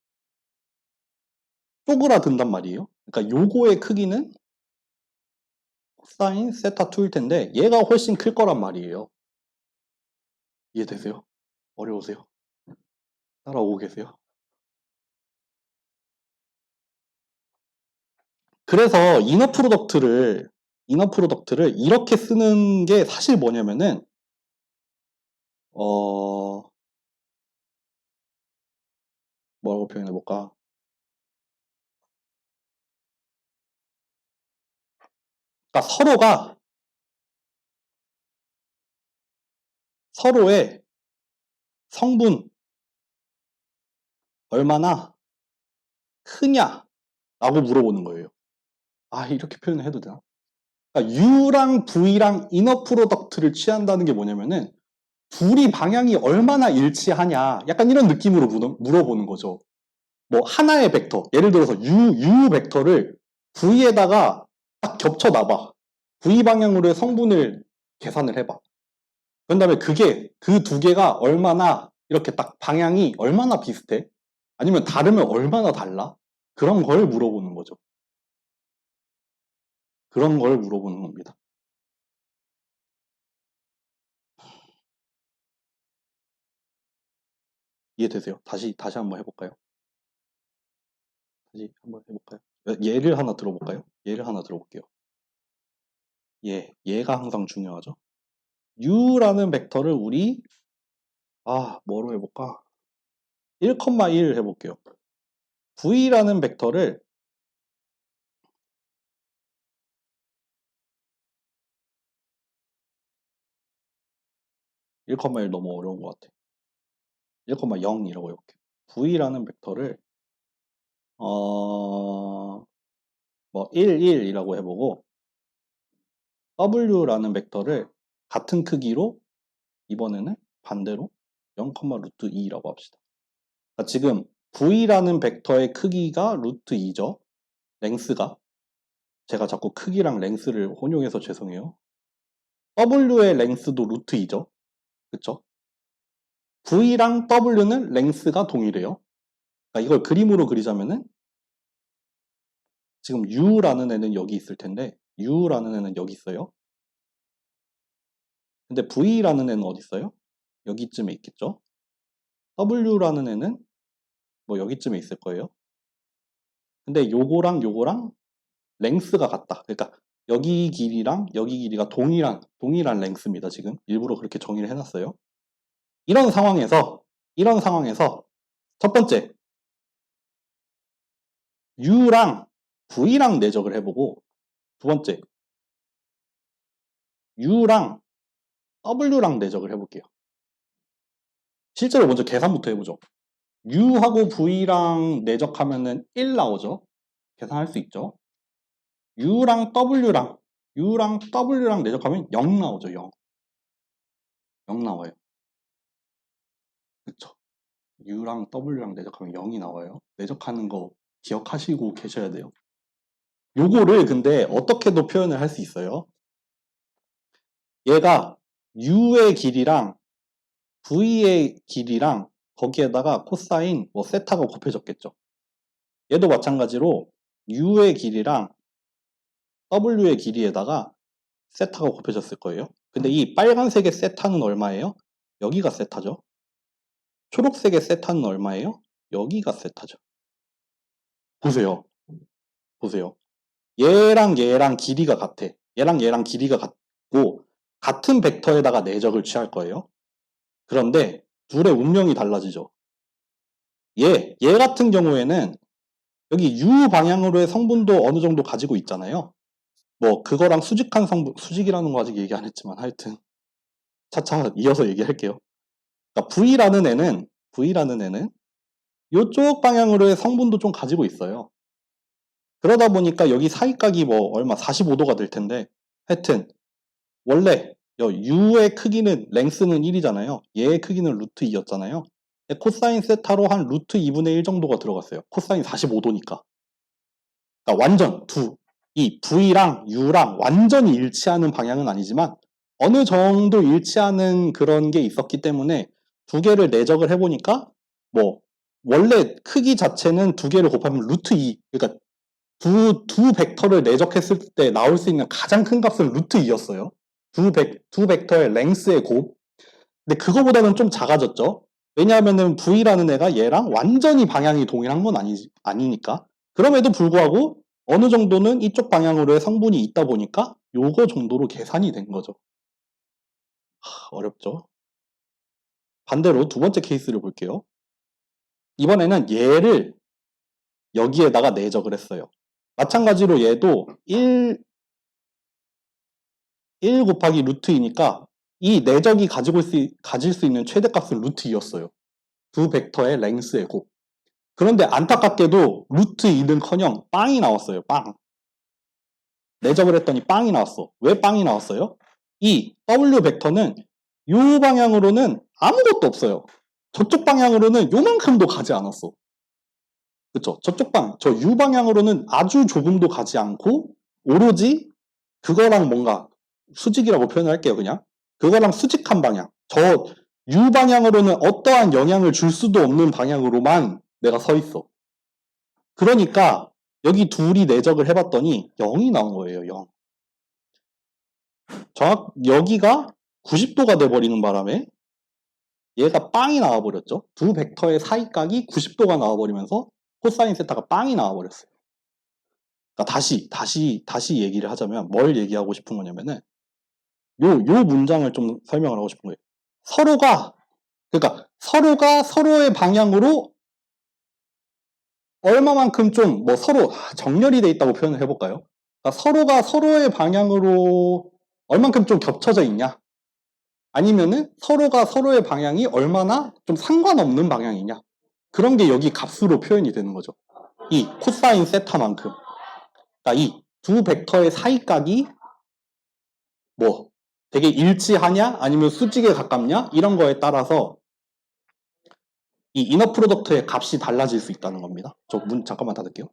A: 쪼그라든단 말이에요. 그러니까 요거의 크기는 코사인 세타 2일 텐데 얘가 훨씬 클 거란 말이에요. 이해되세요? 어려우세요? 따라오고 계세요? 그래서 이너 프로덕트를 이렇게 쓰는 게 사실 뭐냐면은 뭐라고 표현해 볼까? 그러니까 서로의 성분 얼마나 크냐라고 물어보는 거예요. 이렇게 표현을 해도 되나? 그러니까 U랑 V랑 이너 프로덕트를 취한다는 게 뭐냐면은 둘이 방향이 얼마나 일치하냐 약간 이런 느낌으로 물어보는 거죠. 뭐 하나의 벡터 예를 들어서 U 벡터를 V에다가 딱 겹쳐 놔봐. V 방향으로의 성분을 계산을 해봐. 그런 다음에 그 두 개가 얼마나 이렇게 딱 방향이 얼마나 비슷해? 아니면 다르면 얼마나 달라? 그런 걸 물어보는 거죠. 그런 걸 물어보는 겁니다. 이해되세요? 다시 한번 해볼까요? 다시 한번 해볼까요? 예를 하나 들어볼까요? 예를 하나 들어볼게요. 얘가 항상 중요하죠. u라는 벡터를 우리 뭐로 해볼까? 1,1 해볼게요. v라는 벡터를 1,1 너무 어려운 것 같아. 1,0이라고 해볼게요. v라는 벡터를 1, 1이라고 해보고 w라는 벡터를 같은 크기로 이번에는 반대로 0,2라고 합시다. 그러니까 지금 v라는 벡터의 크기가 루트 2죠. 랭스가. 제가 자꾸 크기랑 랭스를 혼용해서 죄송해요. w의 랭스도 루트 2죠. 그쵸? v랑 w는 랭스가 동일해요. 그러니까 이걸 그림으로 그리자면은 지금 u라는 애는 여기 있을 텐데 u라는 애는 여기 있어요. 근데 v라는 애는 어디 있어요? 여기쯤에 있겠죠. w라는 애는 뭐 여기쯤에 있을 거예요. 근데 요거랑 요거랑 랭스가 같다. 그러니까 여기 길이랑 여기 길이가 동일한 랭스입니다. 지금 일부러 그렇게 정의를 해놨어요. 이런 상황에서 첫 번째 u랑 v랑 내적을 해보고 두 번째 u랑 w랑 내적을 해볼게요. 실제로 먼저 계산부터 해보죠. u하고 v랑 내적하면은 1 나오죠. 계산할 수 있죠. u랑 w랑 내적하면 0 나오죠. 0 나와요. 그쵸. u랑 w랑 내적하면 0이 나와요. 내적하는 거 기억하시고 계셔야 돼요. 요거를 근데 어떻게도 표현을 할 수 있어요. 얘가 u의 길이랑 v의 길이랑 거기에다가 코사인 세타가 곱해졌겠죠. 얘도 마찬가지로 u의 길이랑 w의 길이에다가 세타가 곱해졌을 거예요. 근데 이 빨간색의 세타는 얼마예요? 여기가 세타죠. 초록색의 세타는 얼마예요? 여기가 세타죠. 보세요. 얘랑 길이가 같아. 얘랑 길이가 같고 같은 벡터에다가 내적을 취할 거예요. 그런데 둘의 운명이 달라지죠. 얘 같은 경우에는 여기 u 방향으로의 성분도 어느 정도 가지고 있잖아요. 뭐 그거랑 수직한 성분, 수직이라는 거 아직 얘기 안 했지만 하여튼 차차 이어서 얘기할게요. 그러니까 V라는 애는 이쪽 방향으로의 성분도 좀 가지고 있어요. 그러다 보니까 여기 사이각이 뭐 얼마 45도가 될 텐데 하여튼 원래 u의 크기는 랭스는 1이잖아요. 얘의 크기는 루트 2였잖아요. 코사인 세타로 한 루트 2분의 1 정도가 들어갔어요. 코사인 45도니까. 그러니까 완전 이 V랑 U랑 완전히 일치하는 방향은 아니지만 어느 정도 일치하는 그런 게 있었기 때문에 두 개를 내적을 해보니까 뭐 원래 크기 자체는 두 개를 곱하면 루트 2 그러니까 두 벡터를 내적했을 때 나올 수 있는 가장 큰 값은 루트 2였어요. 두 벡터의 랭스의 곱. 근데 그거보다는 좀 작아졌죠. 왜냐하면은 V라는 애가 얘랑 완전히 방향이 동일한 건 아니니까. 그럼에도 불구하고 어느 정도는 이쪽 방향으로의 성분이 있다 보니까 요거 정도로 계산이 된 거죠. 어렵죠? 반대로 두 번째 케이스를 볼게요. 이번에는 얘를 여기에다가 내적을 했어요. 마찬가지로 얘도 1 곱하기 루트 2니까 이 내적이 가질 수 있는 최대값은 루트 2였어요. 두 벡터의 랭스의 곱. 그런데 안타깝게도 루트 2는커녕 빵이 나왔어요. 빵. 내적을 했더니 빵이 나왔어. 왜 빵이 나왔어요? 이 W 벡터는 이 방향으로는 아무것도 없어요. 저쪽 방향으로는 요만큼도 가지 않았어. 그쵸? 저 U 방향으로는 아주 조금도 가지 않고 오로지 그거랑 뭔가 수직이라고 표현할게요. 그냥 그거랑 수직한 방향. 저 U 방향으로는 어떠한 영향을 줄 수도 없는 방향으로만 내가 서 있어. 그러니까 여기 둘이 내적을 해봤더니 0이 나온 거예요. 0. 여기가 90도가 돼버리는 바람에 얘가 빵이 나와버렸죠. 두 벡터의 사이각이 90도가 나와버리면서 코사인 세타가 빵이 나와버렸어요. 그러니까 다시 얘기를 하자면 뭘 얘기하고 싶은 거냐면은 요 문장을 좀 설명을 하고 싶은 거예요. 그러니까 서로가 서로의 방향으로 얼마만큼 좀 뭐 서로 정렬이 돼 있다고 표현을 해볼까요? 그러니까 서로가 서로의 방향으로 얼만큼 좀 겹쳐져 있냐? 아니면은 서로가 서로의 방향이 얼마나 좀 상관없는 방향이냐? 그런 게 여기 값으로 표현이 되는 거죠. 이 코사인 세타만큼. 그러니까 이 두 벡터의 사이각이 뭐 되게 일치하냐? 아니면 수직에 가깝냐? 이런 거에 따라서 이 이너 프로덕트의 값이 달라질 수 있다는 겁니다. 저 문 잠깐만 닫을게요.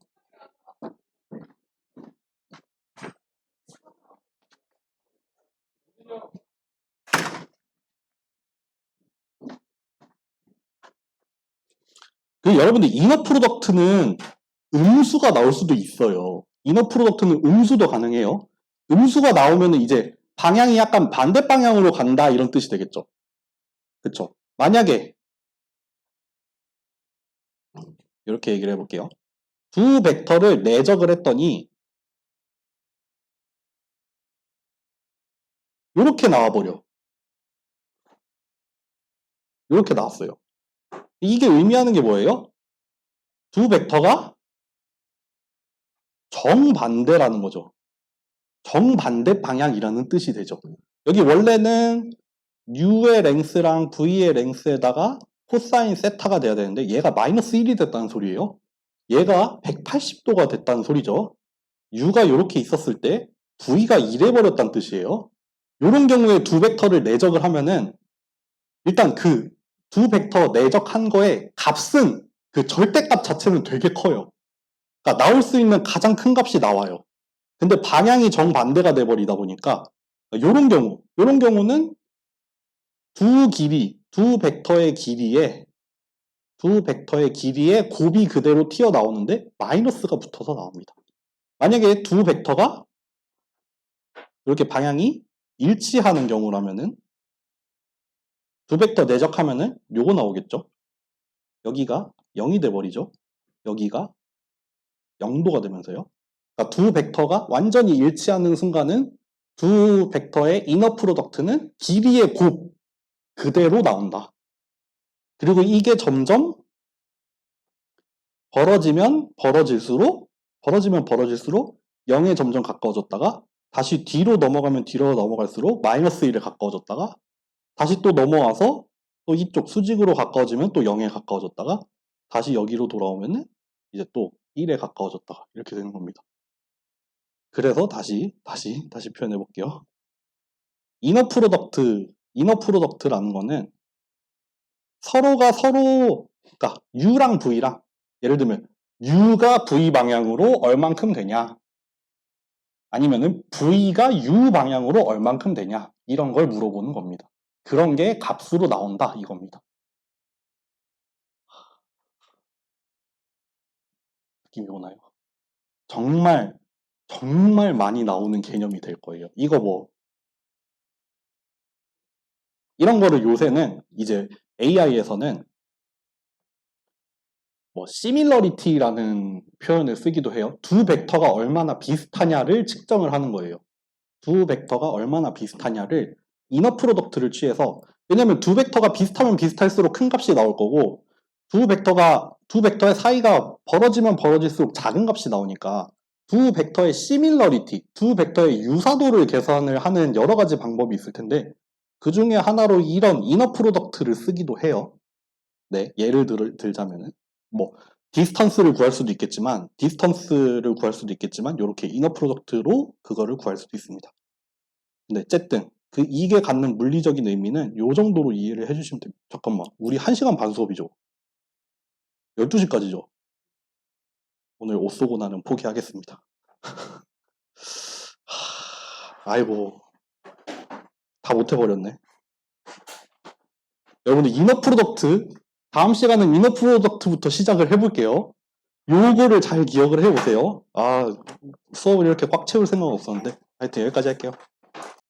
A: 여러분들 이너 프로덕트는 음수가 나올 수도 있어요. 이너 프로덕트는 음수도 가능해요. 음수가 나오면 이제 방향이 약간 반대 방향으로 간다 이런 뜻이 되겠죠. 그쵸? 만약에 이렇게 얘기를 해볼게요. 두 벡터를 내적을 했더니 이렇게 나와버려. 이렇게 나왔어요. 이게 의미하는 게 뭐예요? 두 벡터가 정반대라는 거죠. 정반대 방향이라는 뜻이 되죠. 여기 원래는 U의 랭스랑 V의 랭스에다가 코사인 세타가 돼야 되는데 얘가 마이너스 1이 됐다는 소리예요. 얘가 180도가 됐다는 소리죠. U가 이렇게 있었을 때 V가 이래버렸다는 뜻이에요. 이런 경우에 두 벡터를 내적을 하면은 일단 그 두 벡터 내적한 거의 값은 그 절대값 자체는 되게 커요. 그러니까 나올 수 있는 가장 큰 값이 나와요. 근데 방향이 정반대가 돼버리다 보니까 이런 경우는 두 벡터의 길이에 곱이 그대로 튀어나오는데 마이너스가 붙어서 나옵니다. 만약에 두 벡터가 이렇게 방향이 일치하는 경우라면은 두 벡터 내적하면은 요거 나오겠죠. 여기가 0이 돼버리죠. 여기가 0도가 되면서요. 그러니까 두 벡터가 완전히 일치하는 순간은 두 벡터의 이너 프로덕트는 길이의 곱 그대로 나온다. 그리고 이게 점점 벌어지면 벌어질수록 0에 점점 가까워졌다가 다시 뒤로 넘어갈수록 마이너스 1에 가까워졌다가 다시 또 넘어와서 또 이쪽 수직으로 가까워지면 또 0에 가까워졌다가 다시 여기로 돌아오면은 이제 또 1에 가까워졌다가 이렇게 되는 겁니다. 그래서 다시 표현해 볼게요. 이너 프로덕트라는 거는 그러니까 U랑 V랑 예를 들면 U가 V 방향으로 얼만큼 되냐 아니면은 V가 U 방향으로 얼만큼 되냐 이런 걸 물어보는 겁니다. 그런 게 값으로 나온다 이겁니다. 느낌이 오나요? 정말 많이 나오는 개념이 될 거예요. 이거 뭐 이런 거를 요새는 이제 AI에서는 뭐 similarity라는 표현을 쓰기도 해요. 두 벡터가 얼마나 비슷하냐를 측정을 하는 거예요. 두 벡터가 얼마나 비슷하냐를 이너 프로덕트를 취해서 왜냐면 두 벡터가 비슷하면 비슷할수록 큰 값이 나올 거고 두 벡터의 사이가 벌어지면 벌어질수록 작은 값이 나오니까 두 벡터의 similarity, 두 벡터의 유사도를 계산을 하는 여러 가지 방법이 있을 텐데 그 중에 하나로 이런 이너 프로덕트를 쓰기도 해요. 네, 예를 들자면은 뭐 디스턴스를 구할 수도 있겠지만 이렇게 이너 프로덕트로 그거를 구할 수도 있습니다. 근데 어쨌든 이게 갖는 물리적인 의미는 요 정도로 이해를 해주시면 됩니다. 잠깐만, 우리 1시간 반 수업이죠? 12시까지죠? 오늘 오쏘고나는 포기하겠습니다. 아이고, 다 못해버렸네. 여러분들 이너 프로덕트, 다음 시간은 이너 프로덕트부터 시작을 해볼게요. 요거를 잘 기억을 해보세요. 수업을 이렇게 꽉 채울 생각은 없었는데 하여튼 여기까지 할게요.